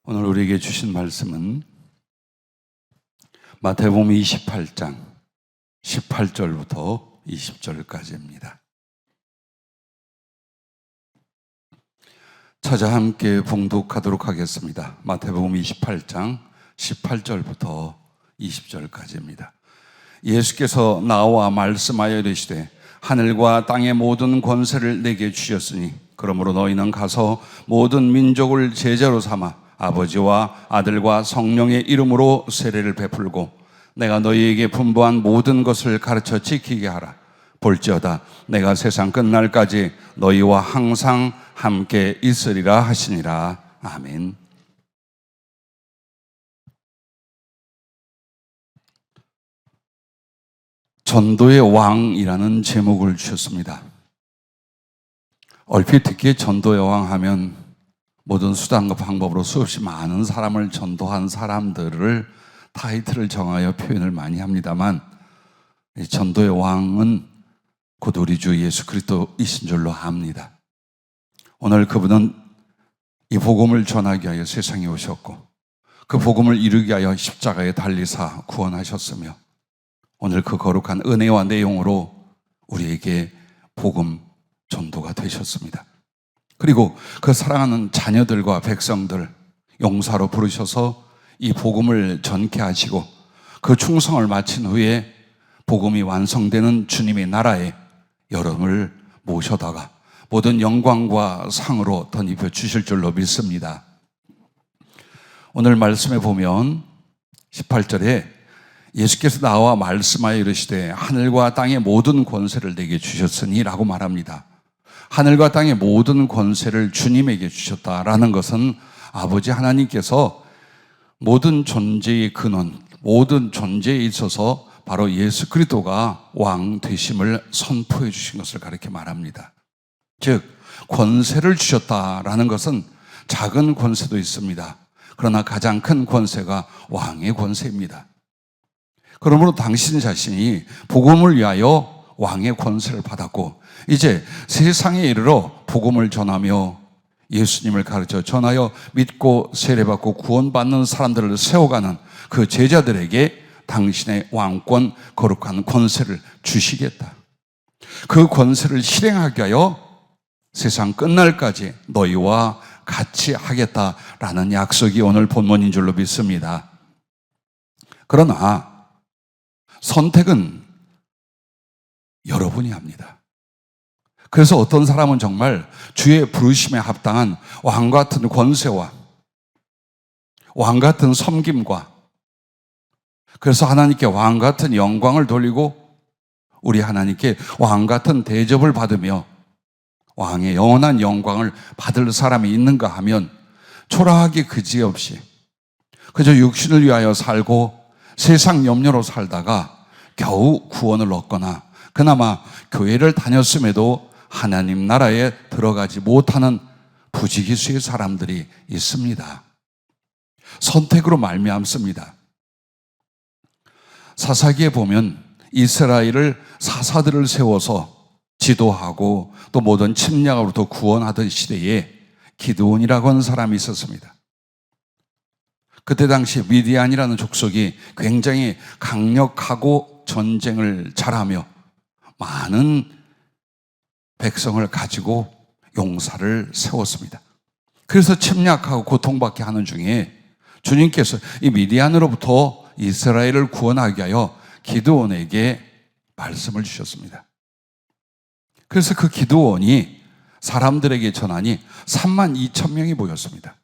오늘 우리에게 주신 말씀은 마태복음 28장 18절부터 20절까지입니다. 찾아 함께 봉독하도록 하겠습니다. 마태복음 28장 18절부터 20절까지입니다. 예수께서 나와 말씀하여 이르시되 하늘과 땅의 모든 권세를 내게 주셨으니 그러므로 너희는 가서 모든 민족을 제자로 삼아 아버지와 아들과 성령의 이름으로 세례를 베풀고 내가 너희에게 분부한 모든 것을 가르쳐 지키게 하라. 볼지어다 내가 세상 끝날까지 너희와 항상 함께 있으리라 하시니라. 아멘. 전도의 왕이라는 제목을 주셨습니다. 얼핏 듣기에 전도의 왕 하면 모든 수단과 방법으로 수없이 많은 사람을 전도한 사람들을 타이틀을 정하여 표현을 많이 합니다만, 이 전도의 왕은 곧 우리 주 예수 그리스도이신 줄로 압니다. 오늘 그분은 이 복음을 전하기 위하여 세상에 오셨고 그 복음을 이루기 위하여 십자가에 달리사 구원하셨으며 오늘 그 거룩한 은혜와 내용으로 우리에게 복음 전도가 되셨습니다. 그리고 그 사랑하는 자녀들과 백성들 용사로 부르셔서 이 복음을 전케 하시고 그 충성을 마친 후에 복음이 완성되는 주님의 나라에 여러분을 모셔다가 모든 영광과 상으로 덧입혀 주실 줄로 믿습니다. 오늘 말씀에 보면 18절에 예수께서 나와 말씀하여 이르시되 하늘과 땅의 모든 권세를 내게 주셨으니 라고 말합니다. 하늘과 땅의 모든 권세를 주님에게 주셨다라는 것은 아버지 하나님께서 모든 존재의 근원, 모든 존재에 있어서 바로 예수 그리스도가 왕 되심을 선포해 주신 것을 가르쳐 말합니다. 즉 권세를 주셨다라는 것은 작은 권세도 있습니다. 그러나 가장 큰 권세가 왕의 권세입니다. 그러므로 당신 자신이 복음을 위하여 왕의 권세를 받았고 이제 세상에 이르러 복음을 전하며 예수님을 가르쳐 전하여 믿고 세례받고 구원받는 사람들을 세워가는 그 제자들에게 당신의 왕권 거룩한 권세를 주시겠다. 그 권세를 실행하기 위하여 세상 끝날까지 너희와 같이 하겠다라는 약속이 오늘 본문인 줄로 믿습니다. 그러나 선택은 여러분이 합니다. 그래서 어떤 사람은 정말 주의 부르심에 합당한 왕 같은 권세와 왕 같은 섬김과 그래서 하나님께 왕 같은 영광을 돌리고 우리 하나님께 왕 같은 대접을 받으며 왕의 영원한 영광을 받을 사람이 있는가 하면 초라하게 그지없이 그저 육신을 위하여 살고 세상 염려로 살다가 겨우 구원을 얻거나 그나마 교회를 다녔음에도 하나님 나라에 들어가지 못하는 부지기수의 사람들이 있습니다. 선택으로 말미암습니다. 사사기에 보면 이스라엘을 사사들을 세워서 지도하고 또 모든 침략으로부터 구원하던 시대에 기드온이라고 하는 사람이 있었습니다. 그때 당시 미디안이라는 족속이 굉장히 강력하고 전쟁을 잘하며 많은 백성을 가지고 용사를 세웠습니다. 그래서 침략하고 고통받게 하는 중에 주님께서 이 미디안으로부터 이스라엘을 구원하기 위하여 기드온에게 말씀을 주셨습니다. 그래서 그 기드온이 사람들에게 전하니 32,000명이 모였습니다.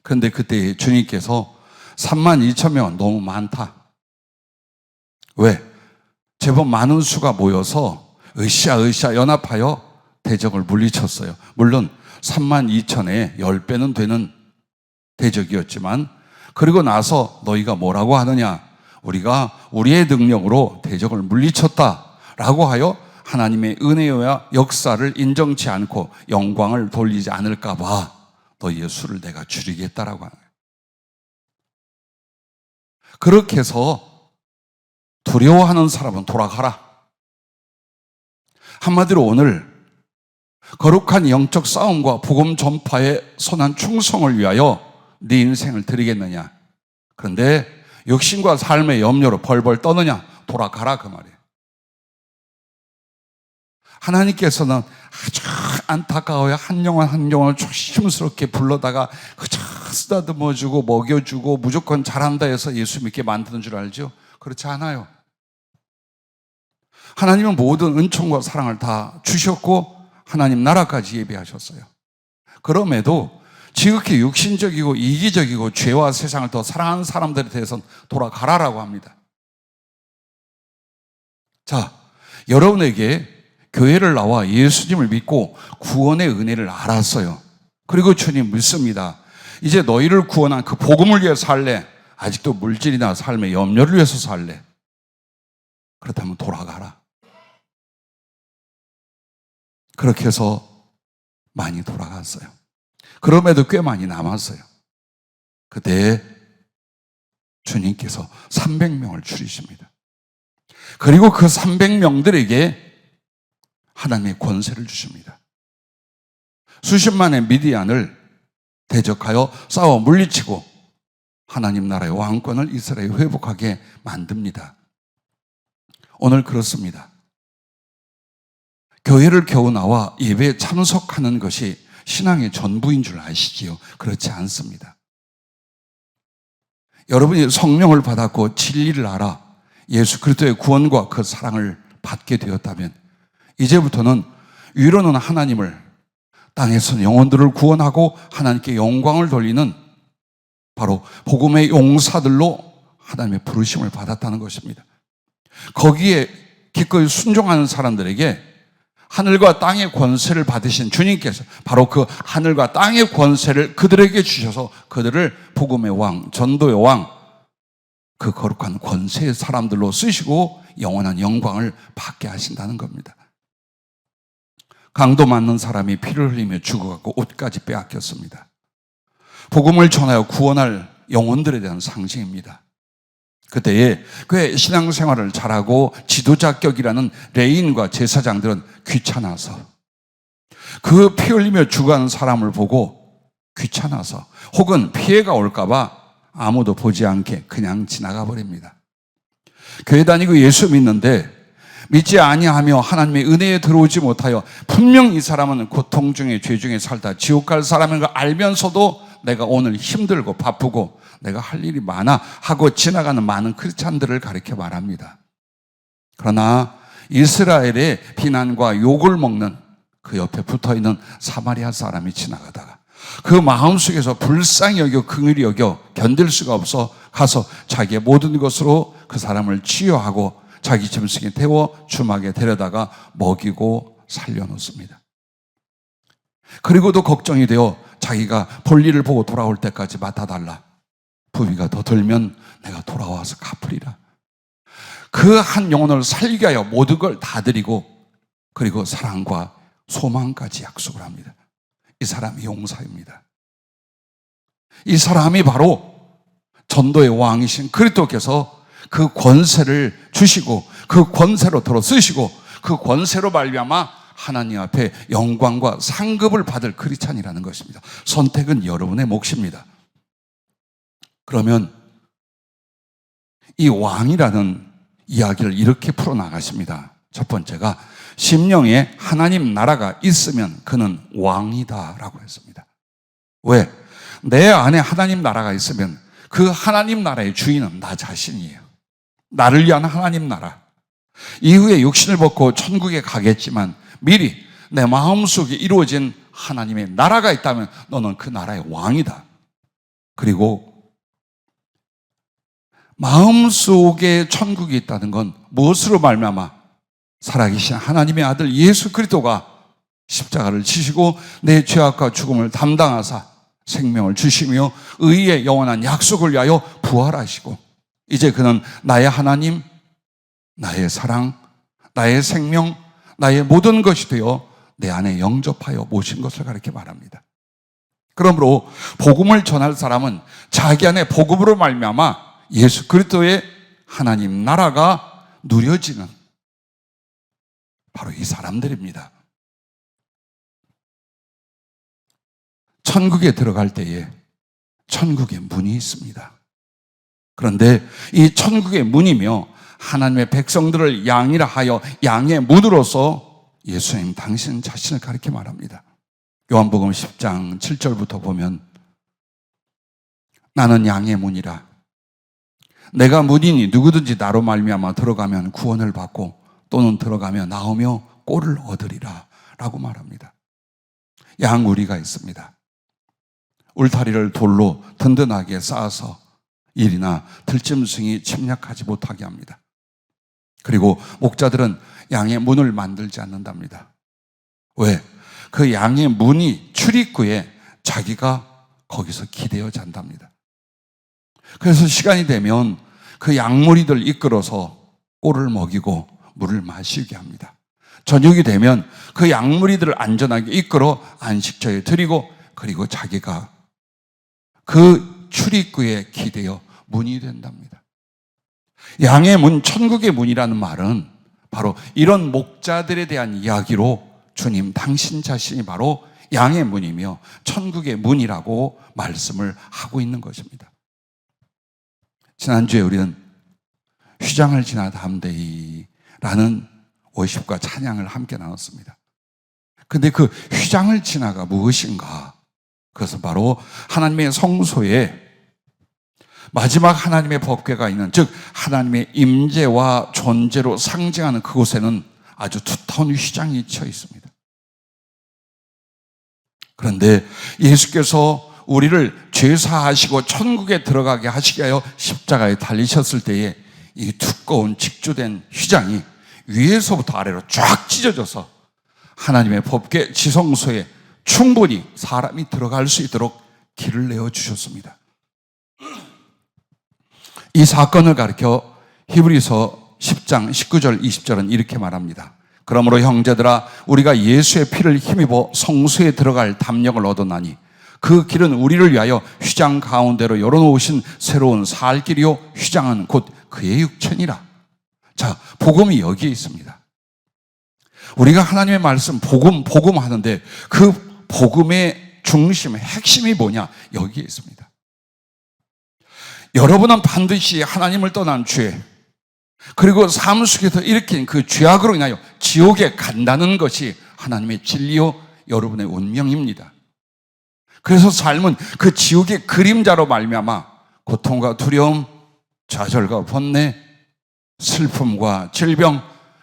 그런데 그때 주님께서 32,000명은 너무 많다. 왜? 제법 많은 수가 모여서 으쌰으쌰 연합하여 대적을 물리쳤어요. 물론 32,000의 10배는 되는 대적이었지만 그리고 나서 너희가 뭐라고 하느냐? 우리가 우리의 능력으로 대적을 물리쳤다라고 하여 하나님의 은혜와 역사를 인정치 않고 영광을 돌리지 않을까 봐 너희의 수를 내가 줄이겠다라고 하는 거예요. 그렇게 해서 두려워하는 사람은 돌아가라. 한마디로 오늘 거룩한 영적 싸움과 복음 전파의 선한 충성을 위하여 네 인생을 드리겠느냐? 그런데 육신과 삶의 염려로 벌벌 떠느냐? 돌아가라 그 말이에요. 하나님께서는 아주 안타까워요. 한 영혼 한 영혼을 조심스럽게 불러다가 그저 쓰다듬어주고 먹여주고 무조건 잘한다 해서 예수 믿게 만드는 줄 알죠? 그렇지 않아요. 하나님은 모든 은총과 사랑을 다 주셨고 하나님 나라까지 예비하셨어요. 그럼에도 지극히 육신적이고 이기적이고 죄와 세상을 더 사랑하는 사람들에 대해서는 돌아가라라고 합니다. 자, 여러분에게 교회를 나와 예수님을 믿고 구원의 은혜를 알았어요. 그리고 주님 믿습니다. 이제 너희를 구원한 그 복음을 위해 살래? 아직도 물질이나 삶의 염려를 위해서 살래? 그렇다면 돌아가라. 그렇게 해서 많이 돌아갔어요. 그럼에도 꽤 많이 남았어요. 그때 주님께서 300명을 줄이십니다. 그리고 그 300명들에게 하나님의 권세를 주십니다. 수십만의 미디안을 대적하여 싸워 물리치고 하나님 나라의 왕권을 이스라엘에 회복하게 만듭니다. 오늘 그렇습니다. 교회를 겨우 나와 예배에 참석하는 것이 신앙의 전부인 줄 아시지요? 그렇지 않습니다. 여러분이 성령을 받았고 진리를 알아 예수 그리스도의 구원과 그 사랑을 받게 되었다면 이제부터는 위로는 하나님을, 땅에서는 영혼들을 구원하고 하나님께 영광을 돌리는 바로 복음의 용사들로 하나님의 부르심을 받았다는 것입니다. 거기에 기꺼이 순종하는 사람들에게 하늘과 땅의 권세를 받으신 주님께서 바로 그 하늘과 땅의 권세를 그들에게 주셔서 그들을 복음의 왕, 전도의 왕, 그 거룩한 권세의 사람들로 쓰시고 영원한 영광을 받게 하신다는 겁니다. 강도 맞는 사람이 피를 흘리며 죽어갖고 옷까지 빼앗겼습니다. 복음을 전하여 구원할 영혼들에 대한 상징입니다. 그때에 꽤 신앙생활을 잘하고 지도자격이라는 레인과 제사장들은 귀찮아서 그 피 흘리며 죽어가는 사람을 보고 귀찮아서 혹은 피해가 올까봐 아무도 보지 않게 그냥 지나가 버립니다. 교회 다니고 예수 믿는데 믿지 아니하며 하나님의 은혜에 들어오지 못하여 분명 이 사람은 고통 중에 죄 중에 살다 지옥 갈 사람인 걸 알면서도 내가 오늘 힘들고 바쁘고 내가 할 일이 많아 하고 지나가는 많은 크리스찬들을 가리켜 말합니다. 그러나 이스라엘의 비난과 욕을 먹는 그 옆에 붙어있는 사마리아 사람이 지나가다가 그 마음속에서 불쌍히 여겨 긍휼히 여겨 견딜 수가 없어 가서 자기의 모든 것으로 그 사람을 치유하고 자기 짐승에 태워 주막에 데려다가 먹이고 살려놓습니다. 그리고도 걱정이 되어 자기가 볼 일을 보고 돌아올 때까지 맡아달라. 부비가 더 들면 내가 돌아와서 갚으리라. 그 한 영혼을 살게 하여 모든 걸 다 드리고 그리고 사랑과 소망까지 약속을 합니다. 이 사람이 용사입니다. 이 사람이 바로 전도의 왕이신 그리스도께서 그 권세를 주시고 그 권세로 들어 쓰시고 그 권세로 말미암아 하나님 앞에 영광과 상급을 받을 크리스찬이라는 것입니다. 선택은 여러분의 몫입니다. 그러면 이 왕이라는 이야기를 이렇게 풀어나가십니다. 첫 번째가 심령에 하나님 나라가 있으면 그는 왕이다라고 했습니다. 왜? 내 안에 하나님 나라가 있으면 그 하나님 나라의 주인은 나 자신이에요. 나를 위한 하나님 나라. 이후에 육신을 벗고 천국에 가겠지만 미리 내 마음속에 이루어진 하나님의 나라가 있다면 너는 그 나라의 왕이다. 그리고 마음속에 천국이 있다는 건 무엇으로 말미암아 살아계신 하나님의 아들 예수 그리스도가 십자가를 지시고 내 죄악과 죽음을 담당하사 생명을 주시며 의의 영원한 약속을 위하여 부활하시고 이제 그는 나의 하나님, 나의 사랑, 나의 생명, 나의 모든 것이 되어 내 안에 영접하여 모신 것을 가르쳐 말합니다. 그러므로 복음을 전할 사람은 자기 안에 복음으로 말미암아 예수 그리스도의 하나님 나라가 누려지는 바로 이 사람들입니다. 천국에 들어갈 때에 천국의 문이 있습니다. 그런데 이 천국의 문이며 하나님의 백성들을 양이라 하여 양의 문으로서 예수님 당신 자신을 가리켜 말합니다. 요한복음 10장 7절부터 보면 나는 양의 문이라. 내가 문이니 누구든지 나로 말미암아 들어가면 구원을 받고 또는 들어가며 나오며 꼴을 얻으리라 라고 말합니다. 양우리가 있습니다. 울타리를 돌로 든든하게 쌓아서 일이나 들짐승이 침략하지 못하게 합니다. 그리고 목자들은 양의 문을 만들지 않는답니다. 왜? 그 양의 문이 출입구에 자기가 거기서 기대어 잔답니다. 그래서 시간이 되면 그 양무리들 이끌어서 꼴을 먹이고 물을 마시게 합니다. 저녁이 되면 그 양무리들을 안전하게 이끌어 안식처에 드리고 그리고 자기가 그 출입구에 기대어 문이 된답니다. 양의 문, 천국의 문이라는 말은 바로 이런 목자들에 대한 이야기로 주님 당신 자신이 바로 양의 문이며 천국의 문이라고 말씀을 하고 있는 것입니다. 지난주에 우리는 휘장을 지나 담대히라는 워십과 찬양을 함께 나눴습니다. 그런데 그 휘장을 지나가 무엇인가? 그것은 바로 하나님의 성소에 마지막 하나님의 법궤가 있는, 즉 하나님의 임재와 존재로 상징하는 그곳에는 아주 두터운 휘장이 쳐 있습니다. 그런데 예수께서 우리를 죄사하시고 천국에 들어가게 하시게 하여 십자가에 달리셨을 때에 이 두꺼운 직조된 휘장이 위에서부터 아래로 쫙 찢어져서 하나님의 법궤 지성소에 충분히 사람이 들어갈 수 있도록 길을 내어주셨습니다. 이 사건을 가리켜 히브리서 10장 19절 20절은 이렇게 말합니다. 그러므로 형제들아 우리가 예수의 피를 힘입어 성소에 들어갈 담력을 얻었나니 그 길은 우리를 위하여 휘장 가운데로 열어놓으신 새로운 살 길이요 휘장은 곧 그의 육체니라. 자, 복음이 여기에 있습니다. 우리가 하나님의 말씀 복음 하는데 그 복음의 중심, 핵심이 뭐냐? 여기에 있습니다. 여러분은 반드시 하나님을 떠난 죄, 그리고 삶 속에서 일으킨 그 죄악으로 인하여 지옥에 간다는 것이 하나님의 진리요 여러분의 운명입니다. 그래서 삶은 그 지옥의 그림자로 말미암아 고통과 두려움, 좌절과 번뇌, 슬픔과 질병,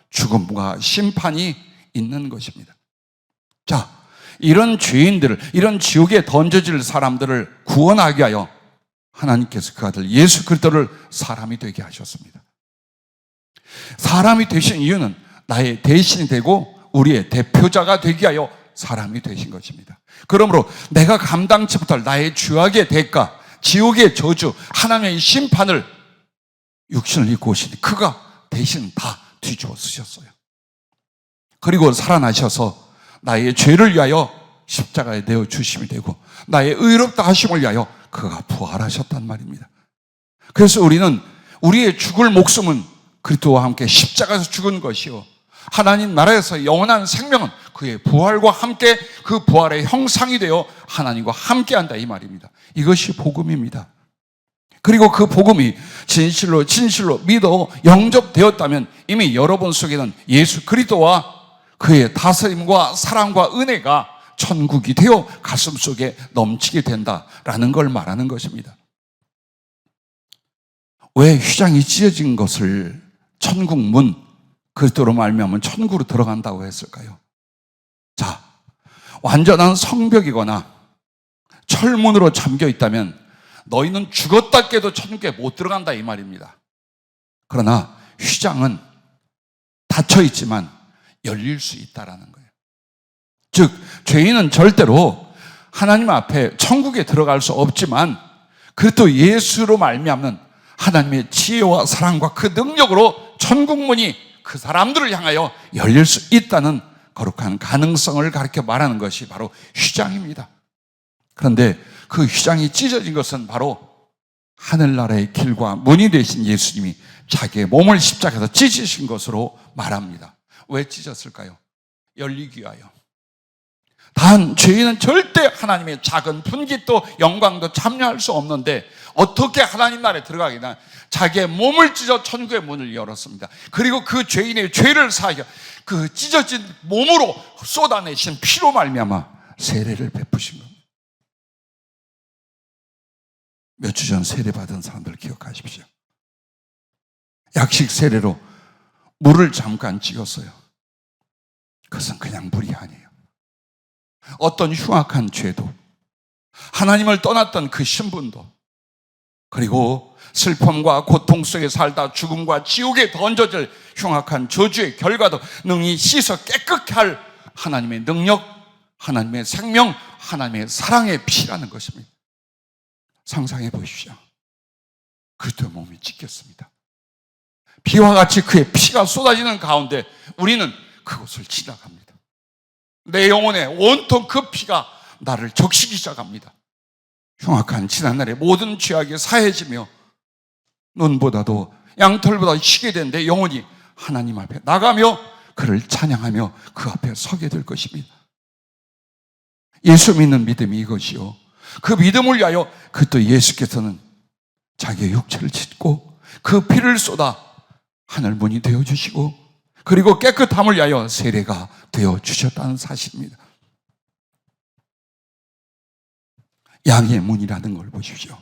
죽음과 심판이 있는 것입니다. 자, 이런 죄인들을, 이런 지옥에 던져질 사람들을 구원하기 위하여 하나님께서 그 아들 예수 그리스도를 사람이 되게 하셨습니다. 사람이 되신 이유는 나의 대신이 되고 우리의 대표자가 되기 위하여 사람이 되신 것입니다. 그러므로 내가 감당치 못할 나의 죄악의 대가, 지옥의 저주, 하나님의 심판을 육신을 입고 오시니 그가 대신 다 뒤집어 쓰셨어요. 그리고 살아나셔서 나의 죄를 위하여 십자가에 내어 주심이 되고 나의 의롭다 하심을 위하여 그가 부활하셨단 말입니다. 그래서 우리는 우리의 죽을 목숨은 그리스도와 함께 십자가에서 죽은 것이요 하나님 나라에서 영원한 생명은 그의 부활과 함께 그 부활의 형상이 되어 하나님과 함께한다 이 말입니다. 이것이 복음입니다. 그리고 그 복음이 진실로 믿어 영접되었다면 이미 여러분 속에는 예수 그리스도와 그의 다스림과 사랑과 은혜가 천국이 되어 가슴 속에 넘치게 된다라는 걸 말하는 것입니다. 왜 휘장이 찢어진 것을 천국 문, 그리스도로 말미암아 천국으로 들어간다고 했을까요? 자, 완전한 성벽이거나 철문으로 잠겨 있다면 너희는 죽었다 깨도 천국에 못 들어간다 이 말입니다. 그러나 휘장은 닫혀 있지만 열릴 수 있다라는 거예요. 즉 죄인은 절대로 하나님 앞에 천국에 들어갈 수 없지만 그래도 예수로 말미암는 하나님의 지혜와 사랑과 그 능력으로 천국문이 그 사람들을 향하여 열릴 수 있다는 거룩한 가능성을 가르쳐 말하는 것이 바로 휘장입니다. 그런데 그 휘장이 찢어진 것은 바로 하늘나라의 길과 문이 되신 예수님이 자기의 몸을 십자가에서 찢으신 것으로 말합니다. 왜 찢었을까요? 열리기 위하여. 단 죄인은 절대 하나님의 작은 분깃도 영광도 참여할 수 없는데 어떻게 하나님 나라에 들어가기나 자기의 몸을 찢어 천국의 문을 열었습니다. 그리고 그 죄인의 죄를 사하여 그 찢어진 몸으로 쏟아내신 피로 말미암아 세례를 베푸신 겁니다. 몇 주 전 세례받은 사람들 기억하십시오. 약식 세례로 물을 잠깐 찍었어요. 그것은 그냥 물이 아니에요. 어떤 흉악한 죄도, 하나님을 떠났던 그 신분도, 그리고 슬픔과 고통 속에 살다 죽음과 지옥에 던져질 흉악한 저주의 결과도 능히 씻어 깨끗게 할 하나님의 능력, 하나님의 생명, 하나님의 사랑의 피라는 것입니다. 상상해 보십시오. 그리스도의 몸이 찢겼습니다. 비와 같이 그의 피가 쏟아지는 가운데 우리는 그곳을 지나갑니다. 내 영혼에 온통 그 피가 나를 적시기 시작합니다. 흉악한 지난날의 모든 죄악이 사해지며 눈보다도 양털보다 시게 된 내 영혼이 하나님 앞에 나가며 그를 찬양하며 그 앞에 서게 될 것입니다. 예수 믿는 믿음이 이것이요. 그 믿음을 위하여 그또 예수께서는 자기의 육체를 짓고 그 피를 쏟아 하늘문이 되어주시고 그리고 깨끗함을 위하여 세례가 되어주셨다는 사실입니다. 양의 문이라는 걸 보십시오.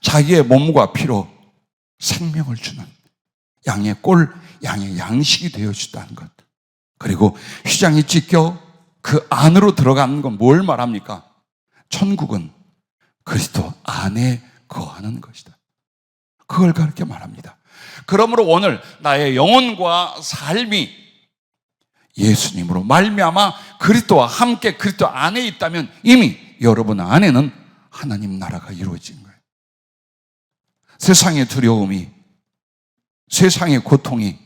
자기의 몸과 피로 생명을 주는 양의 꼴, 양의 양식이 되어주다는 것. 그리고 휘장이 찢겨 그 안으로 들어가는 건 뭘 말합니까? 천국은 그리스도 안에 거하는 것이다. 그걸 그렇게 말합니다. 그러므로 오늘 나의 영혼과 삶이 예수님으로 말미암아 그리스도와 함께 그리스도 안에 있다면 이미 여러분 안에는 하나님 나라가 이루어진 거예요. 세상의 두려움이, 세상의 고통이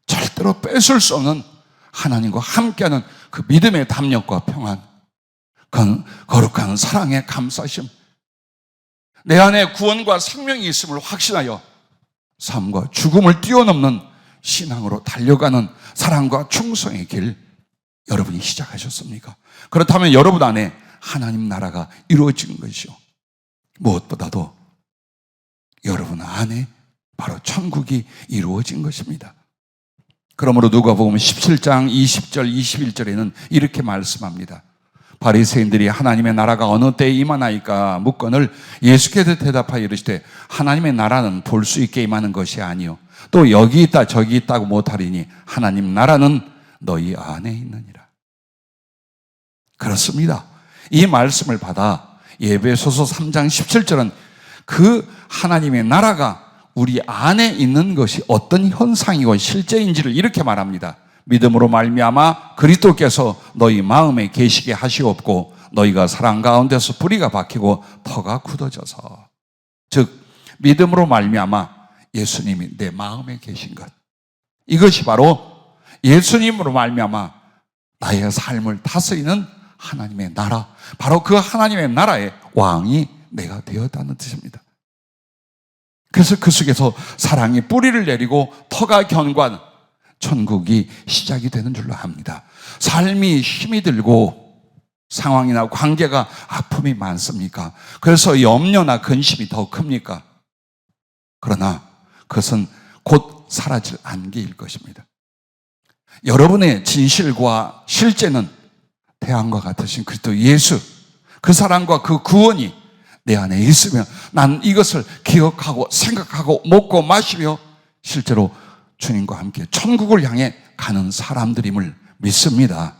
절대로 뺏을 수 없는 하나님과 함께하는 그 믿음의 담력과 평안, 그 거룩한 사랑의 감싸심, 내 안에 구원과 생명이 있음을 확신하여 삶과 죽음을 뛰어넘는 신앙으로 달려가는 사랑과 충성의 길 여러분이 시작하셨습니까? 그렇다면 여러분 안에 하나님 나라가 이루어진 것이요. 무엇보다도 여러분 안에 바로 천국이 이루어진 것입니다. 그러므로 누가복음 17장 20절 21절에는 이렇게 말씀합니다. 바리새인들이 하나님의 나라가 어느 때에 임하나이까 묻거늘 예수께서 대답하여 이르시되 하나님의 나라는 볼 수 있게 임하는 것이 아니요 또 여기 있다 저기 있다고 못하리니 하나님 나라는 너희 안에 있느니라. 그렇습니다. 이 말씀을 받아 에베소서 3장 17절은 그 하나님의 나라가 우리 안에 있는 것이 어떤 현상이고 실제인지를 이렇게 말합니다. 믿음으로 말미암아 그리스도께서 너희 마음에 계시게 하시옵고 너희가 사랑 가운데서 뿌리가 박히고 터가 굳어져서, 즉 믿음으로 말미암아 예수님이 내 마음에 계신 것, 이것이 바로 예수님으로 말미암아 나의 삶을 다스리는 하나님의 나라, 바로 그 하나님의 나라의 왕이 내가 되었다는 뜻입니다. 그래서 그 속에서 사랑이 뿌리를 내리고 터가 견고한 천국이 시작이 되는 줄로 압니다. 삶이 힘이 들고 상황이나 관계가 아픔이 많습니까? 그래서 염려나 근심이 더 큽니까? 그러나 그것은 곧 사라질 안개일 것입니다. 여러분의 진실과 실제는 태양과 같으신 그리스도 예수, 그 사랑과 그 구원이 내 안에 있으면 난 이것을 기억하고 생각하고 먹고 마시며 실제로 주님과 함께 천국을 향해 가는 사람들임을 믿습니다.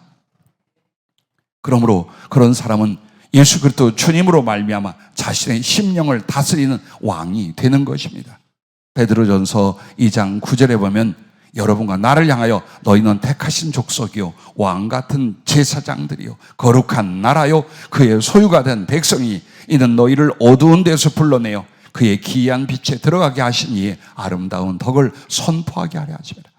그러므로 그런 사람은 예수 그리스도 주님으로 말미암아 자신의 심령을 다스리는 왕이 되는 것입니다. 베드로전서 2장 9절에 보면 여러분과 나를 향하여 너희는 택하신 족속이요 왕 같은 제사장들이요 거룩한 나라요 그의 소유가 된 백성이 이는 너희를 어두운 데서 불러내어 그의 기이한 빛에 들어가게 하신 이의 아름다운 덕을 선포하게 하려 하십니다.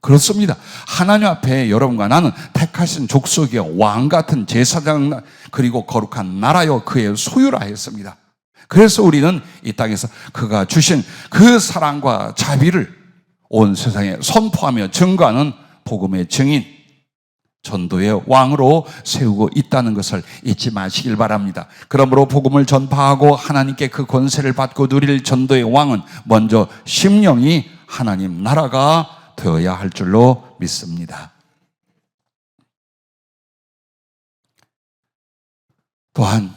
그렇습니다. 하나님 앞에 여러분과 나는 택하신 족속이요 왕 같은 제사장 그리고 거룩한 나라요 그의 소유라 했습니다. 그래서 우리는 이 땅에서 그가 주신 그 사랑과 자비를 온 세상에 선포하며 증거하는 복음의 증인, 전도의 왕으로 세우고 있다는 것을 잊지 마시길 바랍니다. 그러므로 복음을 전파하고 하나님께 그 권세를 받고 누릴 전도의 왕은 먼저 심령이 하나님 나라가 되어야 할 줄로 믿습니다. 또한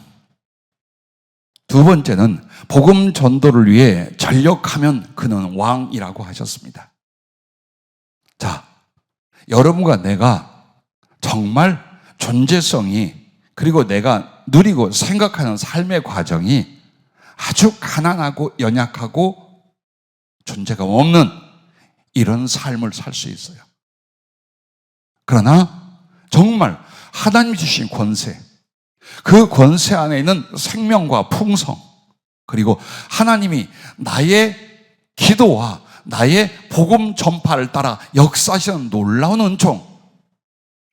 두 번째는 복음 전도를 위해 전력하면 그는 왕이라고 하셨습니다. 자, 여러분과 내가 정말 존재성이, 그리고 내가 누리고 생각하는 삶의 과정이 아주 가난하고 연약하고 존재가 없는 이런 삶을 살 수 있어요. 그러나 정말 하나님이 주신 권세, 그 권세 안에 있는 생명과 풍성, 그리고 하나님이 나의 기도와 나의 복음 전파를 따라 역사하시는 놀라운 은총,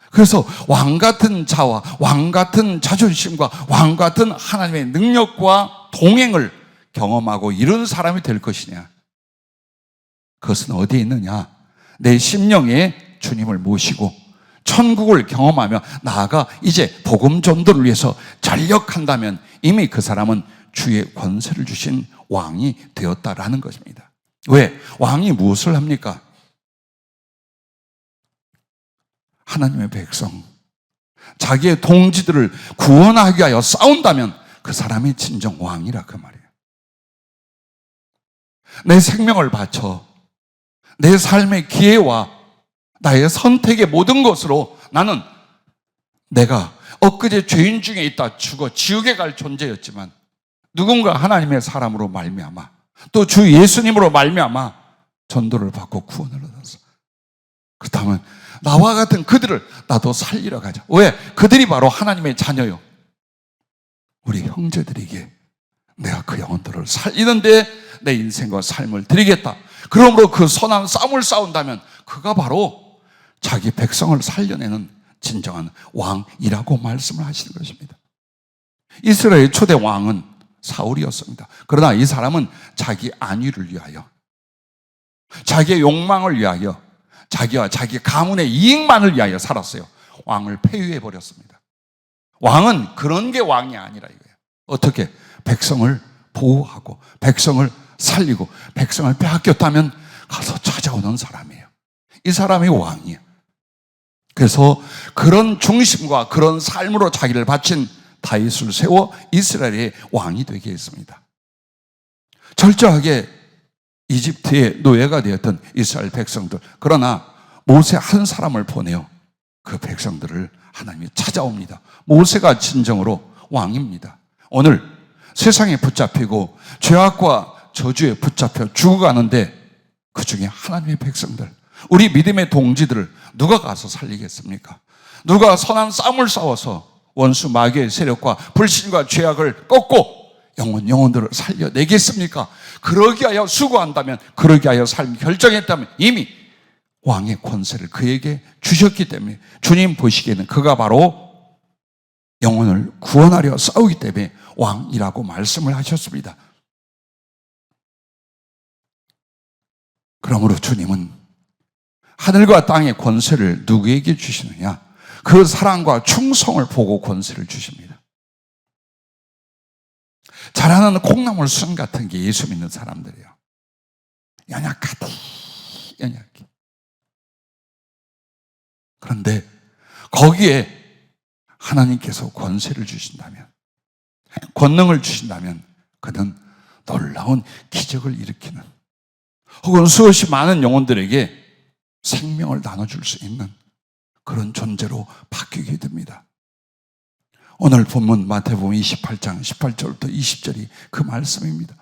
그래서 왕같은 자와 왕같은 자존심과 왕같은 하나님의 능력과 동행을 경험하고 이런 사람이 될 것이냐, 그것은 어디에 있느냐? 내 심령에 주님을 모시고 천국을 경험하며 나아가 이제 복음 전도를 위해서 전력한다면 이미 그 사람은 주의 권세를 주신 왕이 되었다라는 것입니다. 왜? 왕이 무엇을 합니까? 하나님의 백성, 자기의 동지들을 구원하기 위하여 싸운다면 그 사람이 진정 왕이라 그 말이에요. 내 생명을 바쳐 내 삶의 기회와 나의 선택의 모든 것으로 나는 내가 엊그제 죄인 중에 있다 죽어 지옥에 갈 존재였지만 누군가 하나님의 사람으로 말미암아 또 주 예수님으로 말미암아 전도를 받고 구원을 얻었어. 그렇다면 나와 같은 그들을 나도 살리러 가자. 왜? 그들이 바로 하나님의 자녀요. 우리 형제들에게 내가 그 영혼들을 살리는데 내 인생과 삶을 드리겠다. 그러므로 그 선한 싸움을 싸운다면 그가 바로 자기 백성을 살려내는 진정한 왕이라고 말씀을 하시는 것입니다. 이스라엘의 초대 왕은 사울이었습니다. 그러나 이 사람은 자기 안위를 위하여, 자기의 욕망을 위하여, 자기와 자기 가문의 이익만을 위하여 살았어요. 왕을 폐위해버렸습니다. 왕은 그런 게 왕이 아니라 이거예요. 어떻게? 백성을 보호하고 백성을 살리고 백성을 빼앗겼다면 가서 찾아오는 사람이에요. 이 사람이 왕이에요. 그래서 그런 중심과 그런 삶으로 자기를 바친 다윗을 세워 이스라엘의 왕이 되게 했습니다. 철저하게 이집트의 노예가 되었던 이스라엘 백성들, 그러나 모세 한 사람을 보내어 그 백성들을 하나님이 찾아옵니다. 모세가 진정으로 왕입니다. 오늘 세상에 붙잡히고 죄악과 저주에 붙잡혀 죽어가는데 그 중에 하나님의 백성들, 우리 믿음의 동지들을 누가 가서 살리겠습니까? 누가 선한 싸움을 싸워서 원수 마귀의 세력과 불신과 죄악을 꺾고 영혼들을 살려내겠습니까? 그러기 위하여 수고한다면, 그러기 위하여 삶 결정했다면 이미 왕의 권세를 그에게 주셨기 때문에 주님 보시기에는 그가 바로 영혼을 구원하려 싸우기 때문에 왕이라고 말씀을 하셨습니다. 그러므로 주님은 하늘과 땅의 권세를 누구에게 주시느냐? 그 사랑과 충성을 보고 권세를 주십니다. 자라는 콩나물 순 같은 게 예수 믿는 사람들이에요. 연약하디 연약해. 그런데 거기에 하나님께서 권세를 주신다면, 권능을 주신다면 그는 놀라운 기적을 일으키는, 혹은 수없이 많은 영혼들에게 생명을 나눠줄 수 있는 그런 존재로 바뀌게 됩니다. 오늘 본문 마태복음 28장 18절부터 20절이 그 말씀입니다.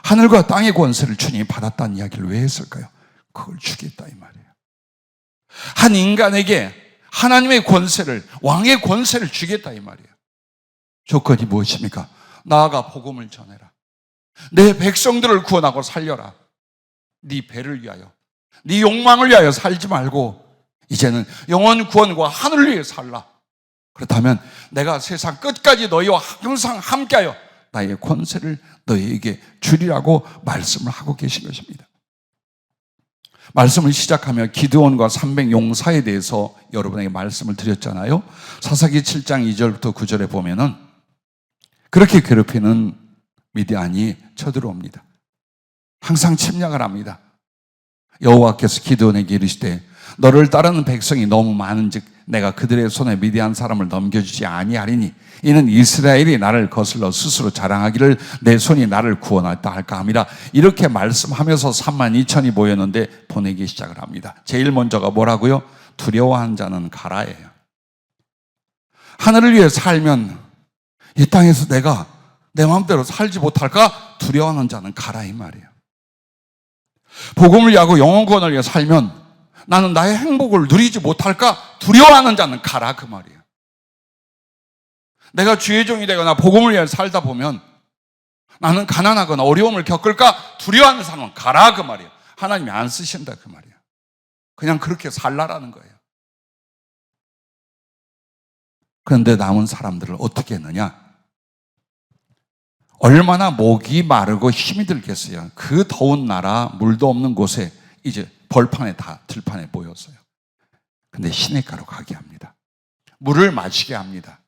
하늘과 땅의 권세를 주님이 받았다는 이야기를 왜 했을까요? 그걸 주겠다 이 말이에요. 한 인간에게 하나님의 권세를, 왕의 권세를 주겠다 이 말이에요. 조건이 무엇입니까? 나아가 복음을 전해라. 내 백성들을 구원하고 살려라. 네 배를 위하여, 네 욕망을 위하여 살지 말고 이제는 영혼 구원과 하늘을 위해 살라. 그렇다면 내가 세상 끝까지 너희와 항상 함께하여 나의 권세를 너희에게 주리라고 말씀을 하고 계신 것입니다. 말씀을 시작하며 기드온과 300 용사에 대해서 여러분에게 말씀을 드렸잖아요. 사사기 7장 2절부터 9절에 보면은 그렇게 괴롭히는 미디안이 쳐들어옵니다. 항상 침략을 합니다. 여호와께서 기드온에게 이르시되 너를 따르는 백성이 너무 많은즉 내가 그들의 손에 미디안 사람을 넘겨주지 아니하리니 이는 이스라엘이 나를 거슬러 스스로 자랑하기를 내 손이 나를 구원하였다 할까 함이라. 이렇게 말씀하면서 32,000이 모였는데 보내기 시작을 합니다. 제일 먼저가 뭐라고요? 두려워하는 자는 가라예요. 하늘을 위해 살면 이 땅에서 내가 내 마음대로 살지 못할까? 두려워하는 자는 가라 이 말이에요. 복음을 위하고 영혼 구원을 위해 살면 나는 나의 행복을 누리지 못할까? 두려워하는 자는 가라 그 말이에요. 내가 주의 종이 되거나 복음을 위해 살다 보면 나는 가난하거나 어려움을 겪을까? 두려워하는 사람은 가라 그 말이에요. 하나님이 안 쓰신다 그 말이에요. 그냥 그렇게 살라라는 거예요. 그런데 남은 사람들을 어떻게 했느냐? 얼마나 목이 마르고 힘이 들겠어요. 그 더운 나라 물도 없는 곳에 이제 벌판에 다 들판에 모였어요. 근데 시냇가로 가게 합니다. 물을 마시게 합니다.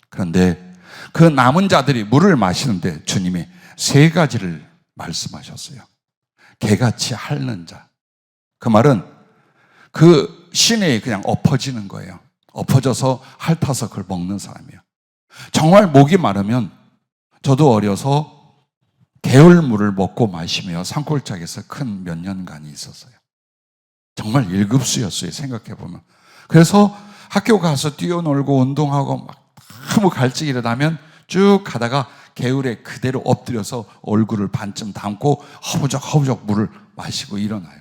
그런데 그 남은 자들이 물을 마시는데 주님이 세 가지를 말씀하셨어요. 개같이 핥는 자. 그 말은 그 시내에 그냥 엎어지는 거예요. 엎어져서 핥아서 그걸 먹는 사람이에요. 정말 목이 마르면 저도 어려서 개울물을 먹고 마시며 산골짜기에서 큰 몇 년간이 있었어요. 정말 일급수였어요, 생각해보면. 그래서 학교 가서 뛰어놀고 운동하고 막 너무 갈증이 일어나면 쭉 가다가 개울에 그대로 엎드려서 얼굴을 반쯤 담고 허부적 물을 마시고 일어나요.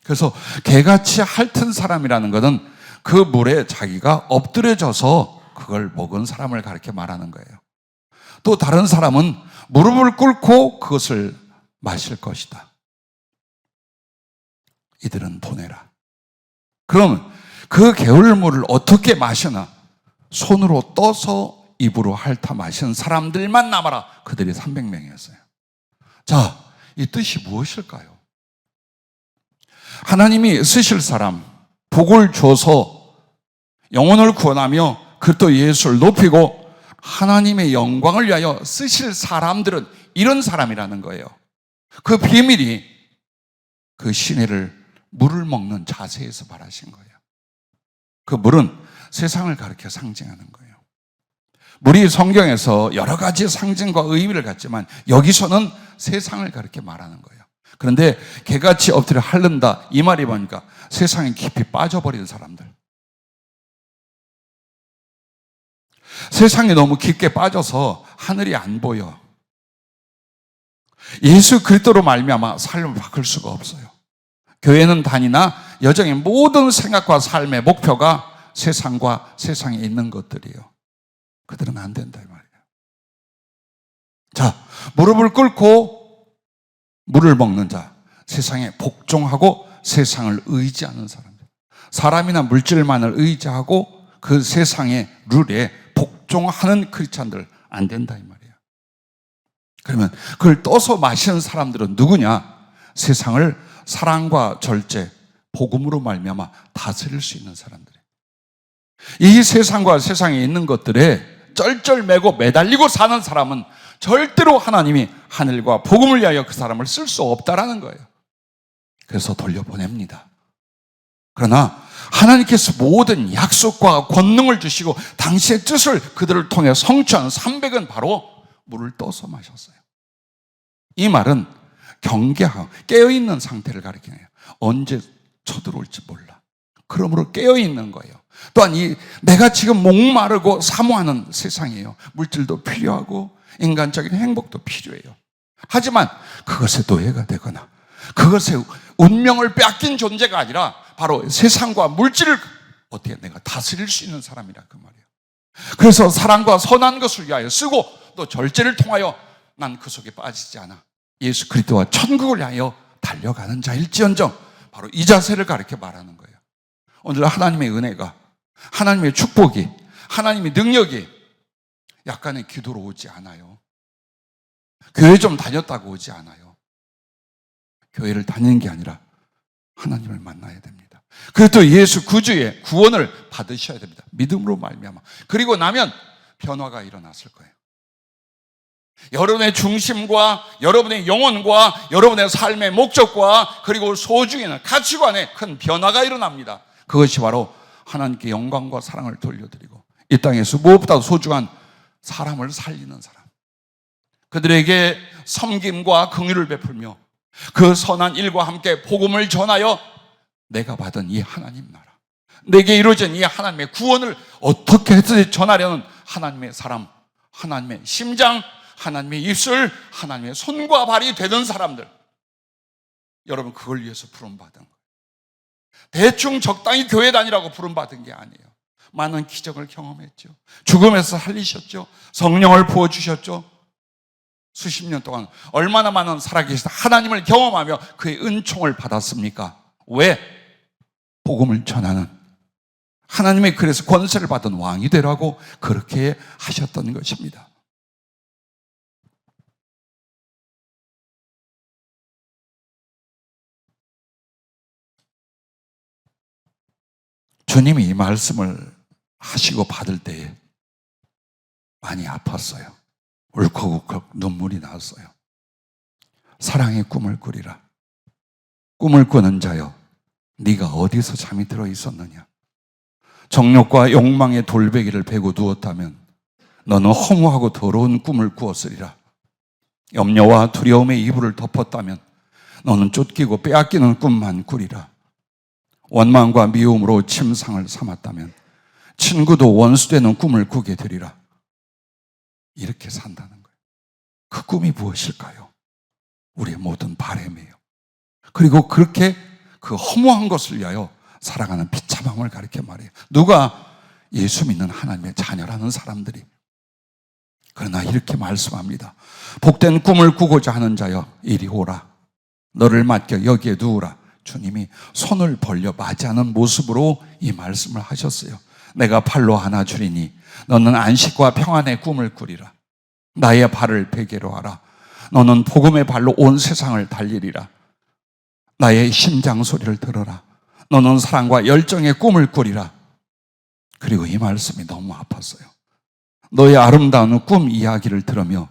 그래서 개같이 핥은 사람이라는 것은 그 물에 자기가 엎드려져서 그걸 먹은 사람을 가르쳐 말하는 거예요. 또 다른 사람은 무릎을 꿇고 그것을 마실 것이다. 이들은 보내라. 그러면 그 개울물을 어떻게 마시나? 손으로 떠서 입으로 핥아 마시는 사람들만 남아라. 그들이 300명이었어요. 자, 이 뜻이 무엇일까요? 하나님이 쓰실 사람, 복을 줘서 영혼을 구원하며 그리스도 예수를 높이고 하나님의 영광을 위하여 쓰실 사람들은 이런 사람이라는 거예요. 그 비밀이 그 시내를 물을 먹는 자세에서 말하신 거예요. 그 물은 세상을 가리켜 상징하는 거예요. 물이 성경에서 여러 가지 상징과 의미를 갖지만 여기서는 세상을 가리켜 말하는 거예요. 그런데 개같이 엎드려 핥는다 이 말이 보니까 세상에 깊이 빠져버린 사람들, 세상에 너무 깊게 빠져서 하늘이 안 보여. 예수 그리스도로 말미암아 삶을 바꿀 수가 없어요. 교회는 다니나 여정의 모든 생각과 삶의 목표가 세상과 세상에 있는 것들이에요. 그들은 안 된다 이 말이에요. 자, 무릎을 꿇고 물을 먹는 자, 세상에 복종하고 세상을 의지하는 사람들, 사람이나 물질만을 의지하고 그 세상의 룰에 복종하는 크리스찬들 안 된다 이 말이에요. 그러면 그걸 떠서 마시는 사람들은 누구냐? 세상을 사랑과 절제, 복음으로 말미암아 다스릴 수 있는 사람들이에요. 이 세상과 세상에 있는 것들에 쩔쩔매고 매달리고 사는 사람은 절대로 하나님이 하늘과 복음을 위하여 그 사람을 쓸 수 없다라는 거예요. 그래서 돌려보냅니다. 그러나 하나님께서 모든 약속과 권능을 주시고 당신의 뜻을 그들을 통해 성취한 300은 바로 물을 떠서 마셨어요. 이 말은 경계하고 깨어있는 상태를 가리키네요. 언제 쳐들어올지 몰라. 그러므로 깨어있는 거예요. 또한 내가 지금 목마르고 사모하는 세상이에요. 물질도 필요하고 인간적인 행복도 필요해요. 하지만 그것에 노예가 되거나 그것의 운명을 빼앗긴 존재가 아니라 바로 세상과 물질을 어떻게 내가 다스릴 수 있는 사람이라 그 말이에요. 그래서 사랑과 선한 것을 위하여 쓰고 또 절제를 통하여 난 그 속에 빠지지 않아. 예수 그리스도와 천국을 향하여 달려가는 자일지언정 바로 이 자세를 가르쳐 말하는 거예요. 오늘 하나님의 은혜가, 하나님의 축복이, 하나님의 능력이 약간의 기도로 오지 않아요. 교회 좀 다녔다고 오지 않아요. 교회를 다니는 게 아니라 하나님을 만나야 됩니다. 그래도 예수 구주의 구원을 받으셔야 됩니다. 믿음으로 말미암아. 그리고 나면 변화가 일어났을 거예요. 여러분의 중심과 여러분의 영혼과 여러분의 삶의 목적과 그리고 소중에는 가치관에 큰 변화가 일어납니다. 그것이 바로 하나님께 영광과 사랑을 돌려드리고 이 땅에서 무엇보다 소중한 사람을 살리는 사람, 그들에게 섬김과 긍휼을 베풀며 그 선한 일과 함께 복음을 전하여 내가 받은 이 하나님 나라, 내게 이루어진 이 하나님의 구원을 어떻게 해서 전하려는 하나님의 사람, 하나님의 심장, 하나님의 입술, 하나님의 손과 발이 되던 사람들, 여러분 그걸 위해서 부름받은 거예요. 대충 적당히 교회 다니라고 부름받은 게 아니에요. 많은 기적을 경험했죠. 죽음에서 살리셨죠. 성령을 부어주셨죠. 수십 년 동안 얼마나 많은 살아계신 하나님을 경험하며 그의 은총을 받았습니까? 왜? 복음을 전하는 하나님의 그래서 권세를 받은 왕이 되라고 그렇게 하셨던 것입니다. 주님이 이 말씀을 하시고 받을 때에 많이 아팠어요. 울컥울컥 눈물이 나왔어요. 사랑의 꿈을 꾸리라. 꿈을 꾸는 자여, 네가 어디서 잠이 들어 있었느냐? 정욕과 욕망의 돌베개를 베고 누웠다면 너는 허무하고 더러운 꿈을 꾸었으리라. 염려와 두려움의 이불을 덮었다면 너는 쫓기고 빼앗기는 꿈만 꾸리라. 원망과 미움으로 침상을 삼았다면 친구도 원수되는 꿈을 꾸게 되리라. 이렇게 산다는 거예요. 그 꿈이 무엇일까요? 우리의 모든 바람이에요. 그리고 그렇게 그 허무한 것을 위하여 살아가는 비참함을 가리켜 말해요. 누가? 예수 믿는 하나님의 자녀라는 사람들이. 그러나 이렇게 말씀합니다. 복된 꿈을 꾸고자 하는 자여, 이리 오라. 너를 맡겨 여기에 두으라. 주님이 손을 벌려 맞이하는 모습으로 이 말씀을 하셨어요. 내가 팔로 안아주리니 너는 안식과 평안의 꿈을 꾸리라. 나의 발을 베개로 하라. 너는 복음의 발로 온 세상을 달리리라. 나의 심장 소리를 들어라. 너는 사랑과 열정의 꿈을 꾸리라. 그리고 이 말씀이 너무 아팠어요. 너의 아름다운 꿈 이야기를 들으며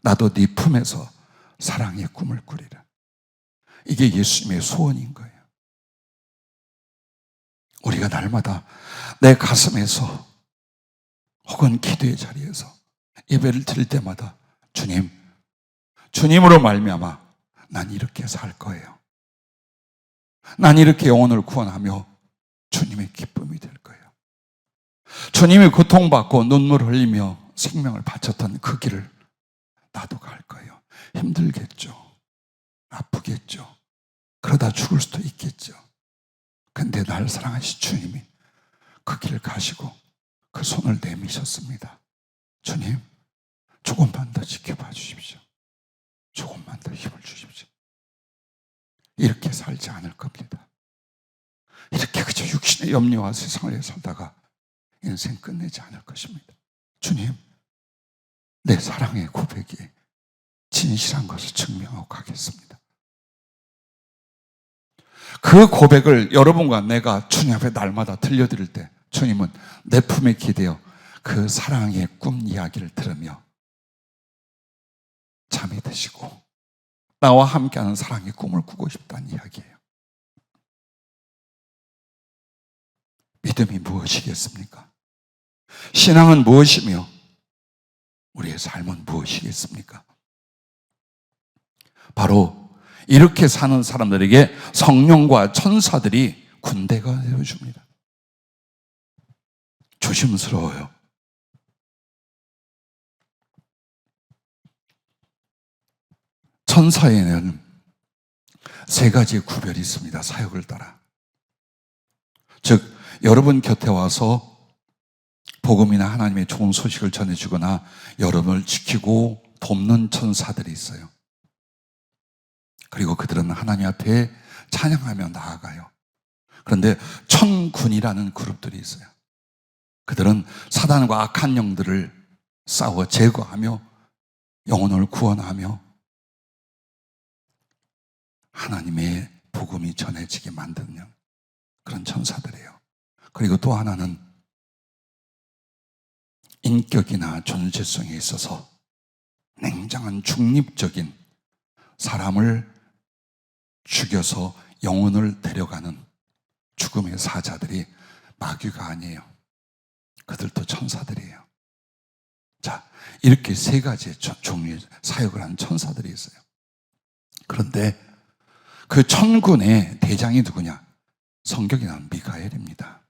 나도 네 품에서 사랑의 꿈을 꾸리라. 이게 예수님의 소원인 거예요. 우리가 날마다 내 가슴에서 혹은 기도의 자리에서 예배를 드릴 때마다 주님으로 말미암아 난 이렇게 살 거예요. 난 이렇게 영혼을 구원하며 주님의 기쁨이 될 거예요. 주님이 고통받고 눈물 흘리며 생명을 바쳤던 그 길을 나도 갈 거예요. 힘들겠죠. 아프겠죠. 그러다 죽을 수도 있겠죠. 근데 날 사랑하신 주님이 그 길을 가시고 그 손을 내미셨습니다. 주님, 조금만 더 지켜봐 주십시오. 조금만 더 힘을 주십시오. 이렇게 살지 않을 겁니다. 이렇게 그저 육신의 염려와 세상을 살다가 인생 끝내지 않을 것입니다. 주님, 내 사랑의 고백이 진실한 것을 증명하고 가겠습니다. 그 고백을 여러분과 내가 주님 앞에 날마다 들려드릴 때 주님은 내 품에 기대어 그 사랑의 꿈 이야기를 들으며 잠이 드시고 나와 함께하는 사랑의 꿈을 꾸고 싶다는 이야기예요. 믿음이 무엇이겠습니까? 신앙은 무엇이며 우리의 삶은 무엇이겠습니까? 바로 이렇게 사는 사람들에게 성령과 천사들이 군대가 되어줍니다. 조심스러워요. 천사에는 세 가지의 구별이 있습니다. 사역을 따라. 즉 여러분 곁에 와서 복음이나 하나님의 좋은 소식을 전해주거나 여러분을 지키고 돕는 천사들이 있어요. 그리고 그들은 하나님 앞에 찬양하며 나아가요. 그런데 천군이라는 그룹들이 있어요. 그들은 사단과 악한 영들을 싸워 제거하며 영혼을 구원하며 하나님의 복음이 전해지게 만드는 그런 천사들이에요. 그리고 또 하나는 인격이나 존재성에 있어서 냉정한 중립적인, 사람을 죽여서 영혼을 데려가는 죽음의 사자들이 마귀가 아니에요. 그들도 천사들이에요. 자, 이렇게 세 가지의 종류의 사역을 하는 천사들이 있어요. 그런데 그 천군의 대장이 누구냐? 성경에 나온 미가엘입니다.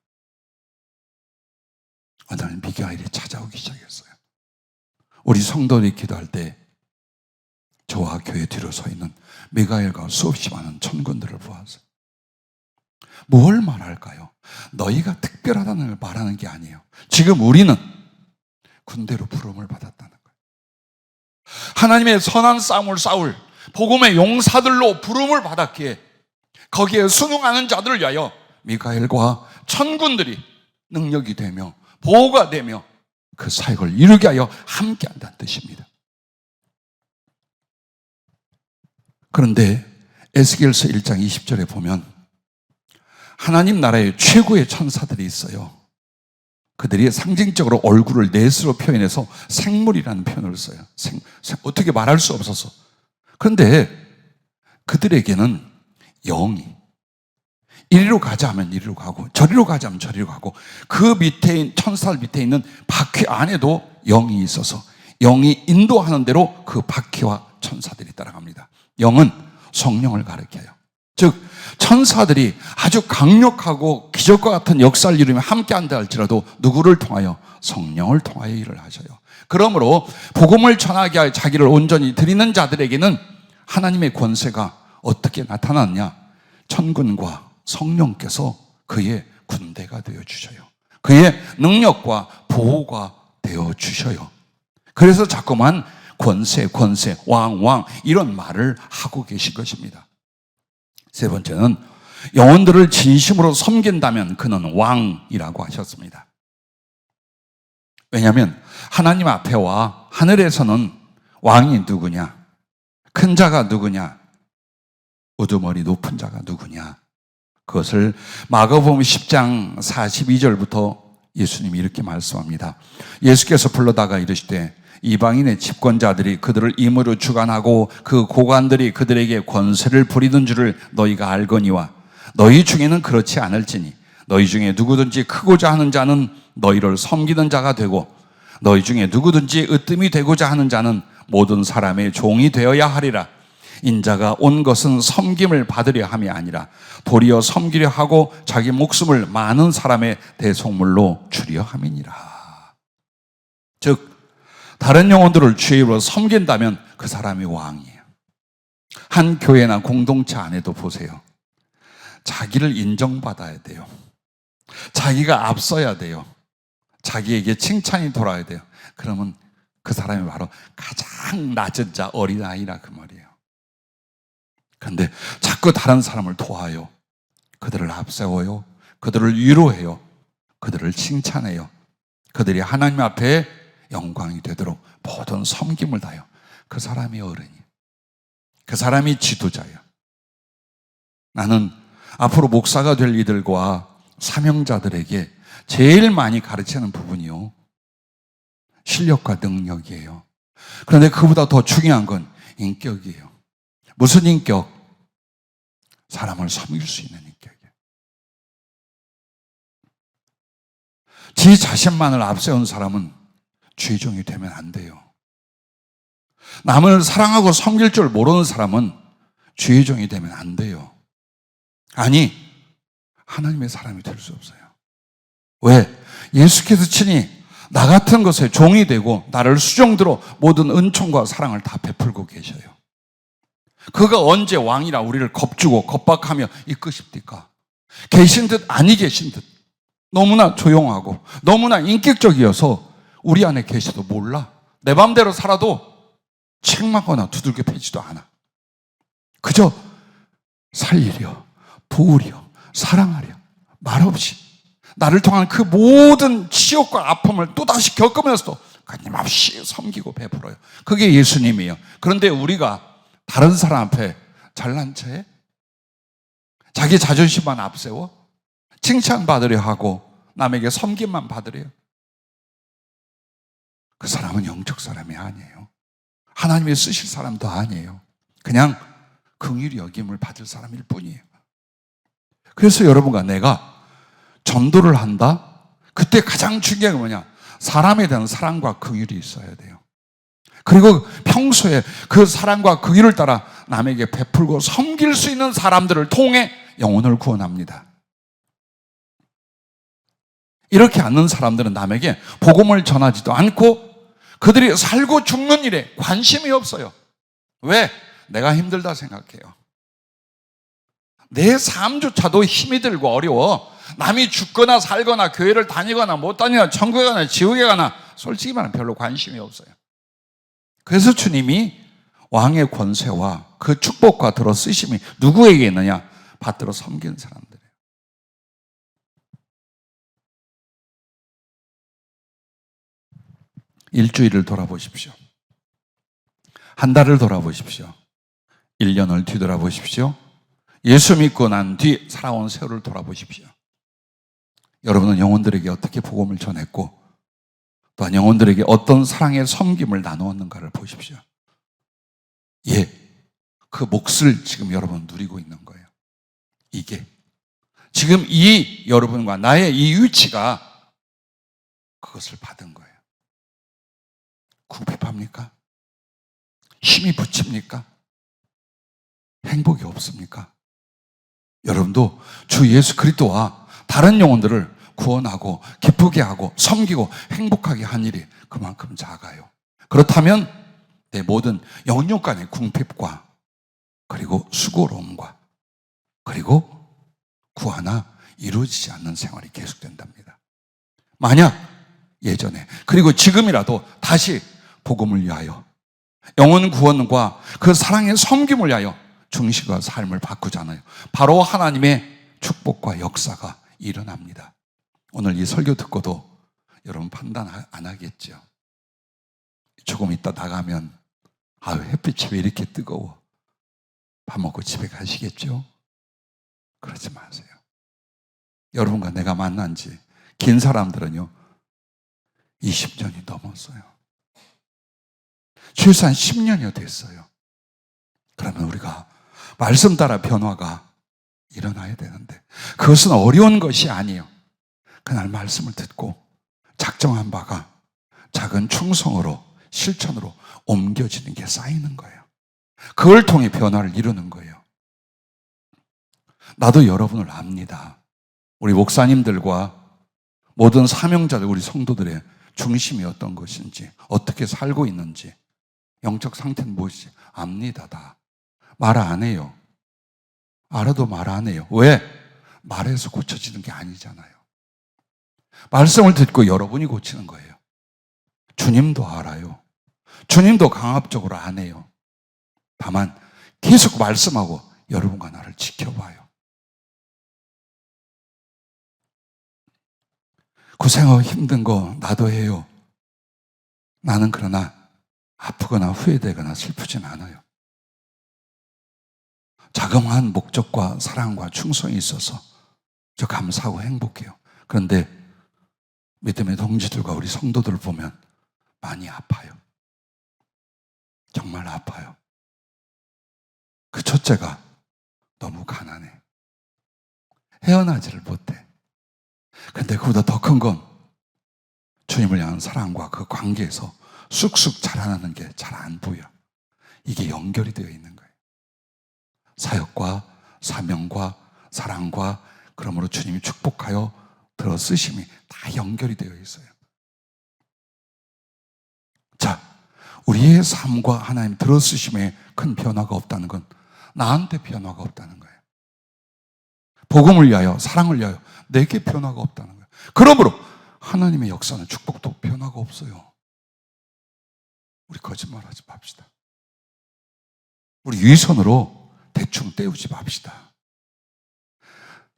어느 날 미가엘이 찾아오기 시작했어요. 우리 성도들이 기도할 때 저와 교회 뒤로 서 있는 미가엘과 수없이 많은 천군들을 보았어요. 뭘 말할까요? 너희가 특별하다는 걸 말하는 게 아니에요. 지금 우리는 군대로 부름을 받았다는 거예요. 하나님의 선한 싸움을 싸울 복음의 용사들로 부름을 받았기에 거기에 순응하는 자들을 위하여 미가엘과 천군들이 능력이 되며 보호가 되며 그 사역을 이루게 하여 함께한다는 뜻입니다. 그런데 에스겔서 1장 20절에 보면 하나님 나라의 최고의 천사들이 있어요. 그들이 상징적으로 얼굴을 넷으로 표현해서 생물이라는 표현을 써요. 어떻게 말할 수 없어서. 그런데 그들에게는 영이 이리로 가자 하면 이리로 가고 저리로 가자 하면 저리로 가고 그 밑에 천사들 밑에 있는 바퀴 안에도 영이 있어서 영이 인도하는 대로 그 바퀴와 천사들이 따라갑니다. 영은 성령을 가리켜요. 즉 천사들이 아주 강력하고 기적과 같은 역사를 이루며 함께한다 할지라도 누구를 통하여? 성령을 통하여 일을 하셔요. 그러므로 복음을 전하게 할 자기를 온전히 드리는 자들에게는 하나님의 권세가 어떻게 나타났냐? 천군과 성령께서 그의 군대가 되어주셔요. 그의 능력과 보호가 되어주셔요. 그래서 자꾸만 권세, 왕 이런 말을 하고 계신 것입니다. 세 번째는 영혼들을 진심으로 섬긴다면 그는 왕이라고 하셨습니다. 왜냐하면 하나님 앞에와 하늘에서는 왕이 누구냐? 큰 자가 누구냐? 우두머리 높은 자가 누구냐? 그것을 마가복음 10장 42절부터 예수님이 이렇게 말씀합니다. 예수께서 불러다가 이르시되 이방인의 집권자들이 그들을 임으로 주관하고 그 고관들이 그들에게 권세를 부리는 줄을 너희가 알거니와 너희 중에는 그렇지 않을지니 너희 중에 누구든지 크고자 하는 자는 너희를 섬기는 자가 되고 너희 중에 누구든지 으뜸이 되고자 하는 자는 모든 사람의 종이 되어야 하리라. 인자가 온 것은 섬김을 받으려 함이 아니라 도리어 섬기려 하고 자기 목숨을 많은 사람의 대속물로 주려 함이니라. 즉 다른 영혼들을 주의 이름으로 섬긴다면 그 사람이 왕이에요. 한 교회나 공동체 안에도 보세요. 자기를 인정받아야 돼요. 자기가 앞서야 돼요. 자기에게 칭찬이 돌아야 돼요. 그러면 그 사람이 바로 가장 낮은 자, 어린아이라 그 말이에요. 그런데 자꾸 다른 사람을 도와요. 그들을 앞세워요. 그들을 위로해요. 그들을 칭찬해요. 그들이 하나님 앞에 영광이 되도록 모든 섬김을 다해요. 그 사람이 어른이에요. 그 사람이 지도자예요. 나는 앞으로 목사가 될 이들과 사명자들에게 제일 많이 가르치는 부분이요, 실력과 능력이에요. 그런데 그보다 더 중요한 건 인격이에요. 무슨 인격? 사람을 섬길 수 있는 인격이에요. 지 자신만을 앞세운 사람은 주의종이 되면 안 돼요. 남을 사랑하고 섬길 줄 모르는 사람은 주의종이 되면 안 돼요. 아니, 하나님의 사람이 될 수 없어요. 왜? 예수께서 친히 나 같은 것에 종이 되고 나를 수종들어 모든 은총과 사랑을 다 베풀고 계셔요. 그가 언제 왕이라 우리를 겁주고 겁박하며 이끄십니까? 계신 듯 아니 계신 듯 너무나 조용하고 너무나 인격적이어서 우리 안에 계셔도 몰라. 내 맘대로 살아도 책망하거나 두들겨 패지도 않아. 그저 살리려, 부으려, 사랑하려, 말없이 나를 통한 그 모든 치욕과 아픔을 또다시 겪으면서도 끊임없이 섬기고 베풀어요. 그게 예수님이에요. 그런데 우리가 다른 사람 앞에 잘난 체, 자기 자존심만 앞세워 칭찬받으려 하고 남에게 섬김만 받으래요. 그 사람은 영적 사람이 아니에요. 하나님이 쓰실 사람도 아니에요. 그냥 긍휼히 여김을 받을 사람일 뿐이에요. 그래서 여러분과 내가 전도를 한다? 그때 가장 중요한 게 뭐냐? 사람에 대한 사랑과 긍휼이 있어야 돼요. 그리고 평소에 그 사랑과 긍휼을 따라 남에게 베풀고 섬길 수 있는 사람들을 통해 영혼을 구원합니다. 이렇게 않는 사람들은 남에게 복음을 전하지도 않고 그들이 살고 죽는 일에 관심이 없어요. 왜? 내가 힘들다 생각해요. 내 삶조차도 힘이 들고 어려워. 남이 죽거나 살거나 교회를 다니거나 못 다니거나 천국에 가나 지옥에 가나 솔직히 말하면 별로 관심이 없어요. 그래서 주님이 왕의 권세와 그 축복과 들어 쓰심이 누구에게 있느냐? 받들어 섬기는 사람들이에요. 일주일을 돌아보십시오. 한 달을 돌아보십시오. 1년을 뒤돌아보십시오. 예수 믿고 난 뒤 살아온 세월을 돌아보십시오. 여러분은 영혼들에게 어떻게 복음을 전했고 또한 영혼들에게 어떤 사랑의 섬김을 나누었는가를 보십시오. 예, 그 몫을 지금 여러분 누리고 있는 거예요. 이게 지금 이 여러분과 나의 이 위치가 그것을 받은 거예요. 궁핍합니까? 힘이 붙입니까? 행복이 없습니까? 여러분도 주 예수 그리스도와 다른 영혼들을 구원하고 기쁘게 하고 섬기고 행복하게 한 일이 그만큼 작아요. 그렇다면 내 모든 영육 간의 궁핍과 그리고 수고로움과 그리고 구하나 이루어지지 않는 생활이 계속된답니다. 만약 예전에 그리고 지금이라도 다시 복음을 위하여 영혼 구원과 그 사랑의 섬김을 위하여 중심과 삶을 바꾸잖아요. 바로 하나님의 축복과 역사가 일어납니다. 오늘 이 설교 듣고도 여러분 판단 안 하겠죠? 조금 있다 나가면 아유 햇빛이 왜 이렇게 뜨거워? 밥 먹고 집에 가시겠죠? 그러지 마세요. 여러분과 내가 만난 지 긴 사람들은요 20년이 넘었어요. 최소한 10년이 됐어요. 그러면 우리가 말씀 따라 변화가 일어나야 되는데 그것은 어려운 것이 아니에요. 그날 말씀을 듣고 작정한 바가 작은 충성으로 실천으로 옮겨지는 게 쌓이는 거예요. 그걸 통해 변화를 이루는 거예요. 나도 여러분을 압니다. 우리 목사님들과 모든 사명자들, 우리 성도들의 중심이 어떤 것인지, 어떻게 살고 있는지, 영적 상태는 무엇인지 압니다. 다 말 안 해요. 알아도 말 안 해요. 왜? 말해서 고쳐지는 게 아니잖아요. 말씀을 듣고 여러분이 고치는 거예요. 주님도 알아요. 주님도 강압적으로 안 해요. 다만 계속 말씀하고 여러분과 나를 지켜봐요. 고생하고 힘든 거 나도 해요. 나는 그러나 아프거나 후회되거나 슬프진 않아요. 자그마한 목적과 사랑과 충성이 있어서 저 감사하고 행복해요. 그런데 믿음의 동지들과 우리 성도들을 보면 많이 아파요. 정말 아파요. 그 첫째가 너무 가난해. 헤어나지를 못해. 근데 그보다 더 큰 건 주님을 향한 사랑과 그 관계에서 쑥쑥 자라나는 게 잘 안 보여. 이게 연결이 되어 있는 거예요. 사역과 사명과 사랑과 그러므로 주님이 축복하여 들어 쓰심이 다 연결이 되어 있어요. 자, 우리의 삶과 하나님 들어 쓰심에 큰 변화가 없다는 건 나한테 변화가 없다는 거예요. 복음을 위하여 사랑을 위하여 내게 변화가 없다는 거예요. 그러므로 하나님의 역사는 축복도 변화가 없어요. 우리 거짓말하지 맙시다. 우리 위선으로 대충 때우지 맙시다.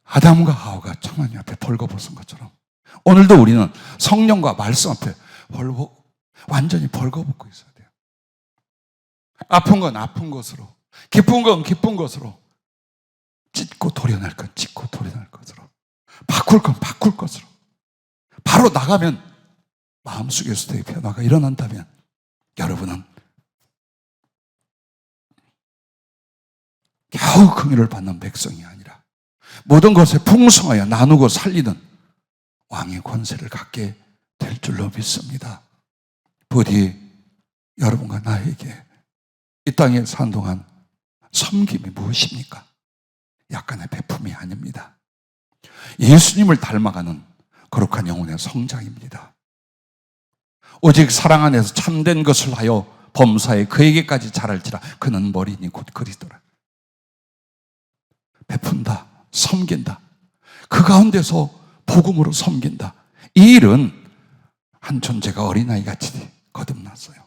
아담과 하와가 하나님 앞에 벌거벗은 것처럼 오늘도 우리는 성령과 말씀 앞에 완전히 벌거벗고 있어야 돼요. 아픈 건 아픈 것으로, 기쁜 건 기쁜 것으로, 찢고 도려낼 건 찢고 도려낼 것으로, 바꿀 건 바꿀 것으로, 바로 나가면 마음속에서도 변화가 일어난다면 여러분은 겨우 긍휼을 받는 백성이 아니라 모든 것에 풍성하여 나누고 살리는 왕의 권세를 갖게 될 줄로 믿습니다. 부디 여러분과 나에게 이 땅에 산 동안 섬김이 무엇입니까? 약간의 베품이 아닙니다. 예수님을 닮아가는 거룩한 영혼의 성장입니다. 오직 사랑 안에서 참된 것을 하여 범사에 그에게까지 자랄지라. 그는 머리니 곧 그리스도라. 베푼다, 섬긴다, 그 가운데서 복음으로 섬긴다. 이 일은 한 존재가 어린아이같이 거듭났어요.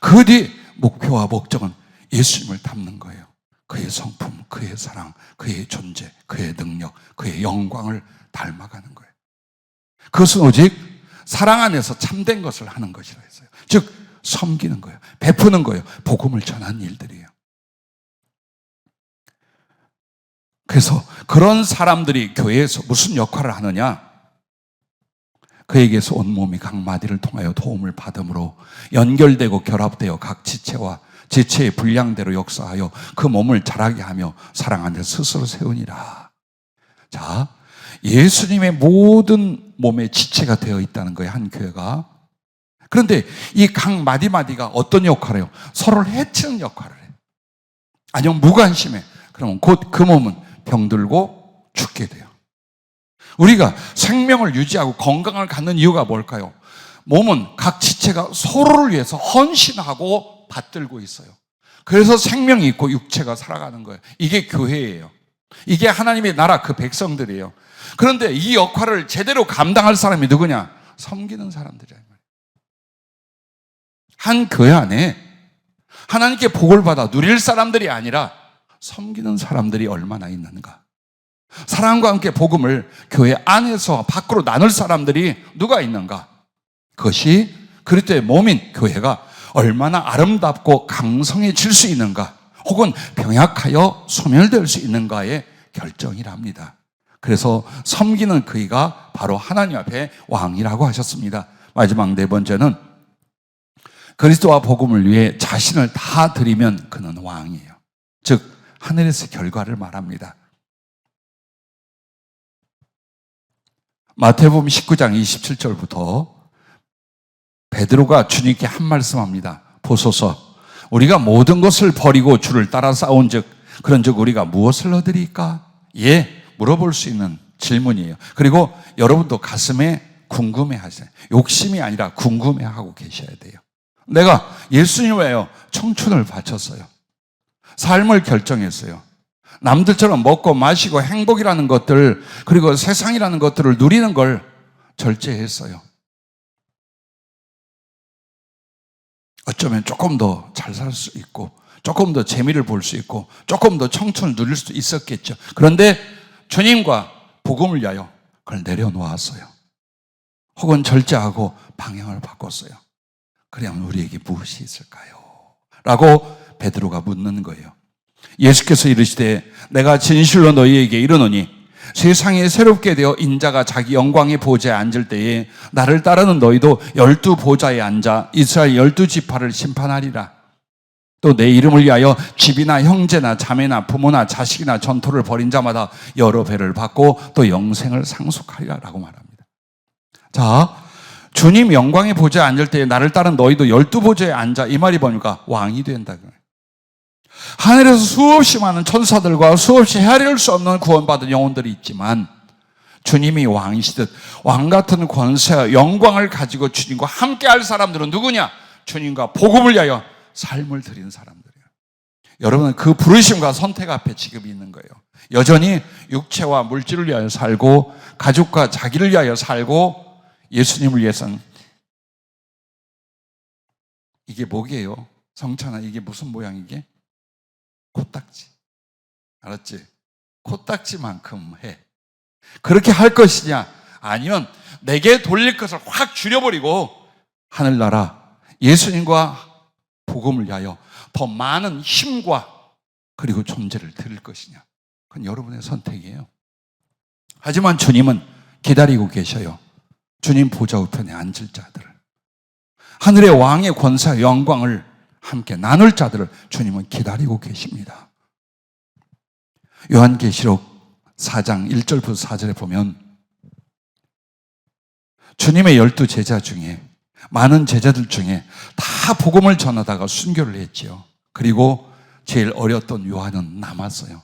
그 뒤 목표와 목적은 예수님을 닮는 거예요. 그의 성품, 그의 사랑, 그의 존재, 그의 능력, 그의 영광을 닮아가는 거예요. 그것은 오직 사랑 안에서 참된 것을 하는 것이라 했어요. 즉 섬기는 거예요. 베푸는 거예요. 복음을 전하는 일들이에요. 그래서 그런 사람들이 교회에서 무슨 역할을 하느냐? 그에게서 온몸이 각 마디를 통하여 도움을 받음으로 연결되고 결합되어 각 지체와 지체의 분량대로 역사하여 그 몸을 자라게 하며 사랑 안에 스스로 세우니라. 자, 예수님의 모든 몸의 지체가 되어 있다는 거예요, 한 교회가. 그런데 이 각 마디마디가 어떤 역할을 해요? 서로를 해치는 역할을 해요. 아니면 무관심해. 그러면 곧 그 몸은 병들고 죽게 돼요. 우리가 생명을 유지하고 건강을 갖는 이유가 뭘까요? 몸은 각 지체가 서로를 위해서 헌신하고 받들고 있어요. 그래서 생명이 있고 육체가 살아가는 거예요. 이게 교회예요. 이게 하나님의 나라 그 백성들이에요. 그런데 이 역할을 제대로 감당할 사람이 누구냐? 섬기는 사람들이에요. 한 교회 안에 하나님께 복을 받아 누릴 사람들이 아니라 섬기는 사람들이 얼마나 있는가? 사랑과 함께 복음을 교회 안에서 밖으로 나눌 사람들이 누가 있는가? 그것이 그리스도의 몸인 교회가 얼마나 아름답고 강성해질 수 있는가, 혹은 병약하여 소멸될 수 있는가의 결정이랍니다. 그래서 섬기는 그이가 바로 하나님 앞에 왕이라고 하셨습니다. 마지막 네 번째는 그리스도와 복음을 위해 자신을 다 드리면 그는 왕이에요. 즉 하늘에서 결과를 말합니다. 마태복음 19장 27절부터 베드로가 주님께 한 말씀합니다. 보소서, 우리가 모든 것을 버리고 주를 따라 싸운즉 그런즉 우리가 무엇을 얻으리까? 예, 물어볼 수 있는 질문이에요. 그리고 여러분도 가슴에 궁금해하세요. 욕심이 아니라 궁금해하고 계셔야 돼요. 내가 예수님 위하여 청춘을 바쳤어요. 삶을 결정했어요. 남들처럼 먹고 마시고 행복이라는 것들, 그리고 세상이라는 것들을 누리는 걸 절제했어요. 어쩌면 조금 더 잘 살 수 있고, 조금 더 재미를 볼 수 있고, 조금 더 청춘을 누릴 수도 있었겠죠. 그런데 주님과 복음을 위하여 그걸 내려놓았어요. 혹은 절제하고 방향을 바꿨어요. 그러면 우리에게 무엇이 있을까요? 라고 베드로가 묻는 거예요. 예수께서 이르시되 내가 진실로 너희에게 이르노니 세상에 새롭게 되어 인자가 자기 영광의 보좌에 앉을 때에 나를 따르는 너희도 12 보좌에 앉아 이스라엘 12지파를 심판하리라. 또 내 이름을 위하여 집이나 형제나 자매나 부모나 자식이나 전토를 벌인 자마다 여러 배를 받고 또 영생을 상속하리라 라고 말합니다. 자, 주님 영광의 보좌에 앉을 때에 나를 따른 너희도 12 보좌에 앉아, 이 말이 뭐니까 왕이 된다. 하늘에서 수없이 많은 천사들과 수없이 헤아릴 수 없는 구원받은 영혼들이 있지만 주님이 왕이시듯 왕 같은 권세와 영광을 가지고 주님과 함께할 사람들은 누구냐? 주님과 복음을 위하여 삶을 드리는 사람들이에요. 여러분은 그 부르심과 선택 앞에 지금 있는 거예요. 여전히 육체와 물질을 위하여 살고 가족과 자기를 위하여 살고 예수님을 위해서는, 이게 뭐게요? 성찬아, 이게 무슨 모양이게? 코딱지. 알았지? 코딱지만큼 해. 그렇게 할 것이냐? 아니면 내게 돌릴 것을 확 줄여버리고 하늘나라 예수님과 복음을 위하여 더 많은 힘과 그리고 존재를 드릴 것이냐? 그건 여러분의 선택이에요. 하지만 주님은 기다리고 계셔요. 주님 보좌 우편에 앉을 자들을, 하늘의 왕의 권세와 영광을 함께 나눌 자들을 주님은 기다리고 계십니다. 요한계시록 4장 1절부터 4절에 보면 주님의 12제자 중에, 많은 제자들 중에 다 복음을 전하다가 순교를 했지요. 그리고 제일 어렸던 요한은 남았어요.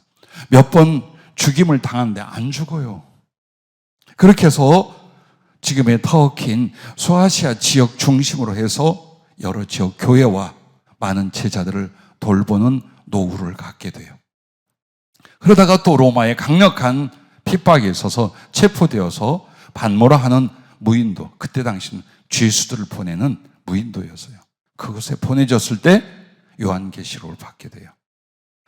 몇 번 죽임을 당하는데 안 죽어요. 그렇게 해서 지금의 터키인 소아시아 지역 중심으로 해서 여러 지역 교회와 많은 제자들을 돌보는 노후를 갖게 돼요. 그러다가 또 로마의 강력한 핍박에 있어서 체포되어서 반모라 하는 무인도, 그때 당시는 죄수들을 보내는 무인도였어요. 그곳에 보내졌을 때 요한계시록을 받게 돼요.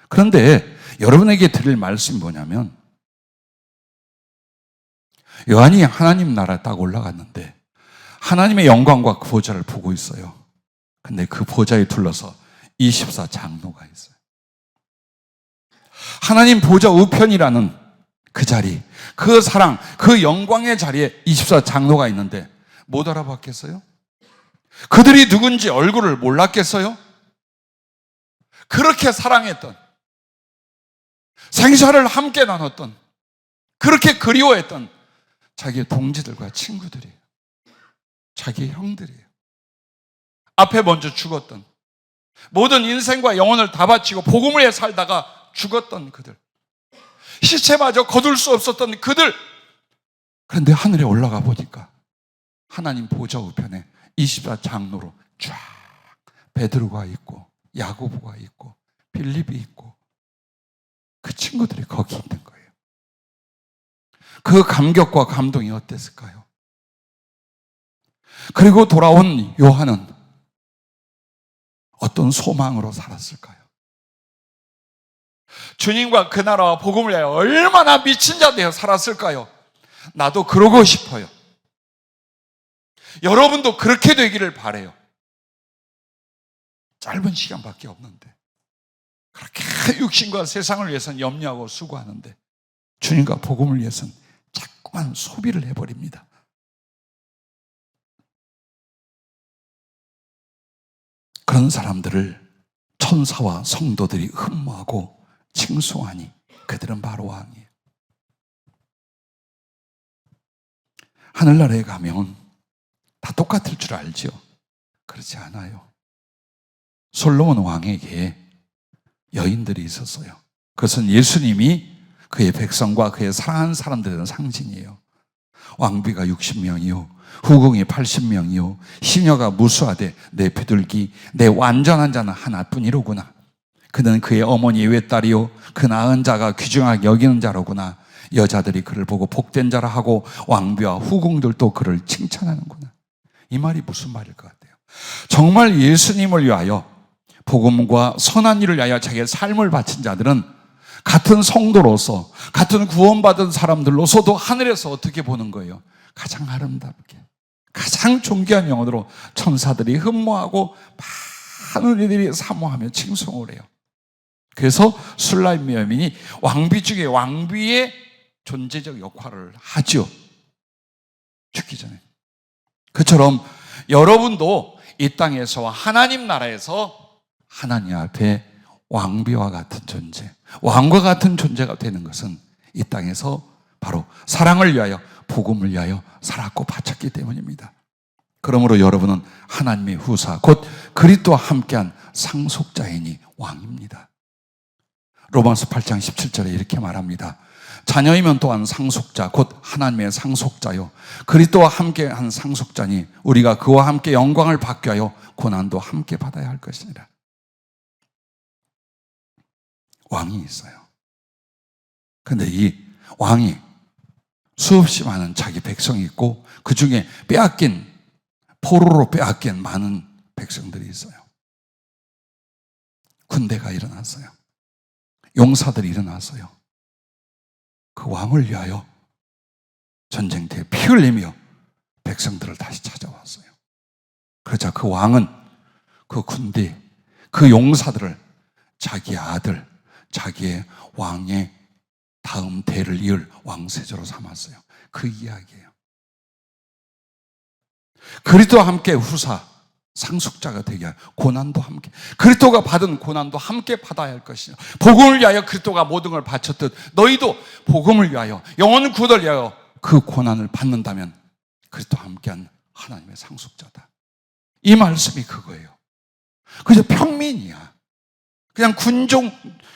그런데 여러분에게 드릴 말씀이 뭐냐면, 요한이 하나님 나라에 딱 올라갔는데 하나님의 영광과 그 보좌를 보고 있어요. 근데 그 보좌에 둘러서 24장로가 있어요. 하나님 보좌 우편이라는 그 자리, 그 사랑, 그 영광의 자리에 24장로가 있는데 못 알아봤겠어요? 그들이 누군지 얼굴을 몰랐겠어요? 그렇게 사랑했던, 생사를 함께 나눴던, 그렇게 그리워했던 자기의 동지들과 친구들이에요. 자기의 형들이에요. 앞에 먼저 죽었던, 모든 인생과 영혼을 다 바치고 복음을 위해 살다가 죽었던 그들, 시체마저 거둘 수 없었던 그들. 그런데 하늘에 올라가 보니까 하나님 보좌 우편에 24장로로 쫙 베드로가 있고 야고보가 있고 빌립이 있고 그 친구들이 거기 있는 거예요. 그 감격과 감동이 어땠을까요? 그리고 돌아온 요한은 어떤 소망으로 살았을까요? 주님과 그 나라와 복음을 위하여 얼마나 미친 자 되어 살았을까요? 나도 그러고 싶어요. 여러분도 그렇게 되기를 바라요. 짧은 시간밖에 없는데 그렇게 육신과 세상을 위해서는 염려하고 수고하는데 주님과 복음을 위해서는 자꾸만 소비를 해버립니다. 그런 사람들을 천사와 성도들이 흠모하고 칭송하니 그들은 바로 왕이에요. 하늘나라에 가면 다 똑같을 줄 알죠? 그렇지 않아요. 솔로몬 왕에게 여인들이 있었어요. 그것은 예수님이 그의 백성과 그의 사랑하는 사람들의 상징이에요. 왕비가 60명이요, 후궁이 80명이요, 시녀가 무수하되 내 비둘기, 내 완전한 자는 하나뿐이로구나. 그는 그의 어머니의 외딸이요, 그 낳은 자가 귀중하게 여기는 자로구나. 여자들이 그를 보고 복된 자라 하고 왕비와 후궁들도 그를 칭찬하는구나. 이 말이 무슨 말일 것 같아요? 정말 예수님을 위하여, 복음과 선한 일을 위하여 자기의 삶을 바친 자들은 같은 성도로서, 같은 구원받은 사람들로서도 하늘에서 어떻게 보는 거예요? 가장 아름답게, 가장 존귀한 영혼으로 천사들이 흠모하고 많은 이들이 사모하며 칭송을 해요. 그래서 술라임 여민이 왕비 중에 왕비의 존재적 역할을 하죠. 죽기 전에. 그처럼 여러분도 이 땅에서 하나님 나라에서 하나님 앞에 왕비와 같은 존재, 왕과 같은 존재가 되는 것은 이 땅에서 바로 사랑을 위하여, 복음을 위하여 살았고 바쳤기 때문입니다. 그러므로 여러분은 하나님의 후사, 곧 그리스도와 함께한 상속자이니 왕입니다. 로마서 8장 17절에 이렇게 말합니다. 자녀이면 또한 상속자, 곧 하나님의 상속자요, 그리스도와 함께한 상속자니 우리가 그와 함께 영광을 받게 하여 고난도 함께 받아야 할 것이니라. 왕이 있어요. 근데 이 왕이 수없이 많은 자기 백성이 있고 그 중에 빼앗긴, 포로로 빼앗긴 많은 백성들이 있어요. 군대가 일어났어요. 용사들이 일어났어요. 그 왕을 위하여 전쟁터에 피 흘리며 백성들을 다시 찾아왔어요. 그러자 그 왕은 그 군대, 그 용사들을 자기 아들, 자기의 왕의 다음 대를 이을 왕세자로 삼았어요. 그 이야기예요. 그리스도와 함께 후사 상속자가 되게 하여 고난도 함께, 그리스도가 받은 고난도 함께 받아야 할 것이요 복음을 위하여 그리스도가 모든 걸 바쳤듯 너희도 복음을 위하여 영혼 구원을 위하여 그 고난을 받는다면 그리스도와 함께한 하나님의 상속자다. 이 말씀이 그거예요. 그저 평민이야. 그냥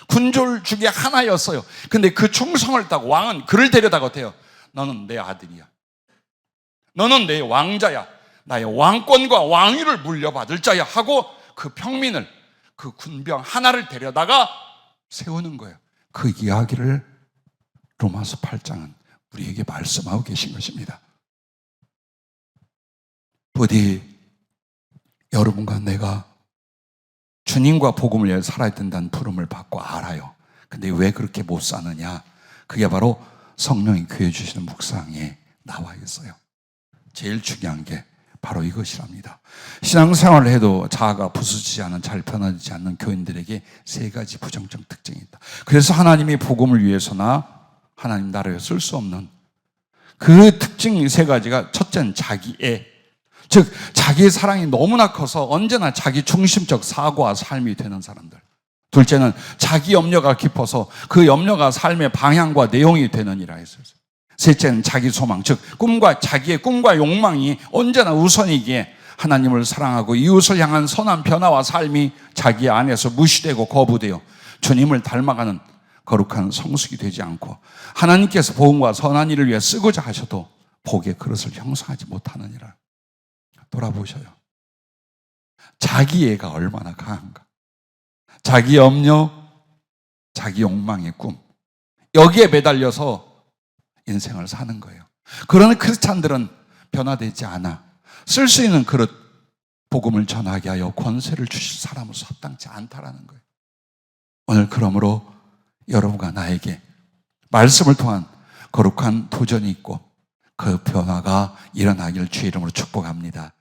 군졸 중에 하나였어요. 근데 그 충성을 따고 왕은 그를 데려다가 어때요? 너는 내 아들이야. 너는 내 왕자야. 나의 왕권과 왕위를 물려받을 자야 하고 그 평민을, 그 군병 하나를 데려다가 세우는 거예요. 그 이야기를 로마서 8장은 우리에게 말씀하고 계신 것입니다. 부디 여러분과 내가 주님과 복음을 위해 살아야 된다는 부름을 받고 알아요. 근데 왜 그렇게 못 사느냐? 그게 바로 성령이 교회 주시는 묵상에 나와 있어요. 제일 중요한 게 바로 이것이랍니다. 신앙생활을 해도 자아가 부수지지 않은, 잘 변화되지 않는 교인들에게 세 가지 부정적 특징이 있다. 그래서 하나님이 복음을 위해서나 하나님 나라에 쓸 수 없는 그 특징 세 가지가, 첫째는 자기애, 즉 자기의 사랑이 너무나 커서 언제나 자기 중심적 사고와 삶이 되는 사람들. 둘째는 자기 염려가 깊어서 그 염려가 삶의 방향과 내용이 되는 이라 했어요. 셋째는 자기 소망, 즉 자기의 꿈과 욕망이 언제나 우선이기에 하나님을 사랑하고 이웃을 향한 선한 변화와 삶이 자기 안에서 무시되고 거부되어 주님을 닮아가는 거룩한 성숙이 되지 않고 하나님께서 복음과 선한 일을 위해 쓰고자 하셔도 복의 그릇을 형성하지 못하느니라. 돌아보셔요. 자기애가 얼마나 강한가. 자기 염려, 자기 욕망의 꿈, 여기에 매달려서 인생을 사는 거예요. 그러나 크리스찬들은 변화되지 않아 쓸 수 있는 그릇, 복음을 전하게 하여 권세를 주실 사람으로서 합당치 않다라는 거예요. 오늘 그러므로 여러분과 나에게 말씀을 통한 거룩한 도전이 있고 그 변화가 일어나기를 주의 이름으로 축복합니다.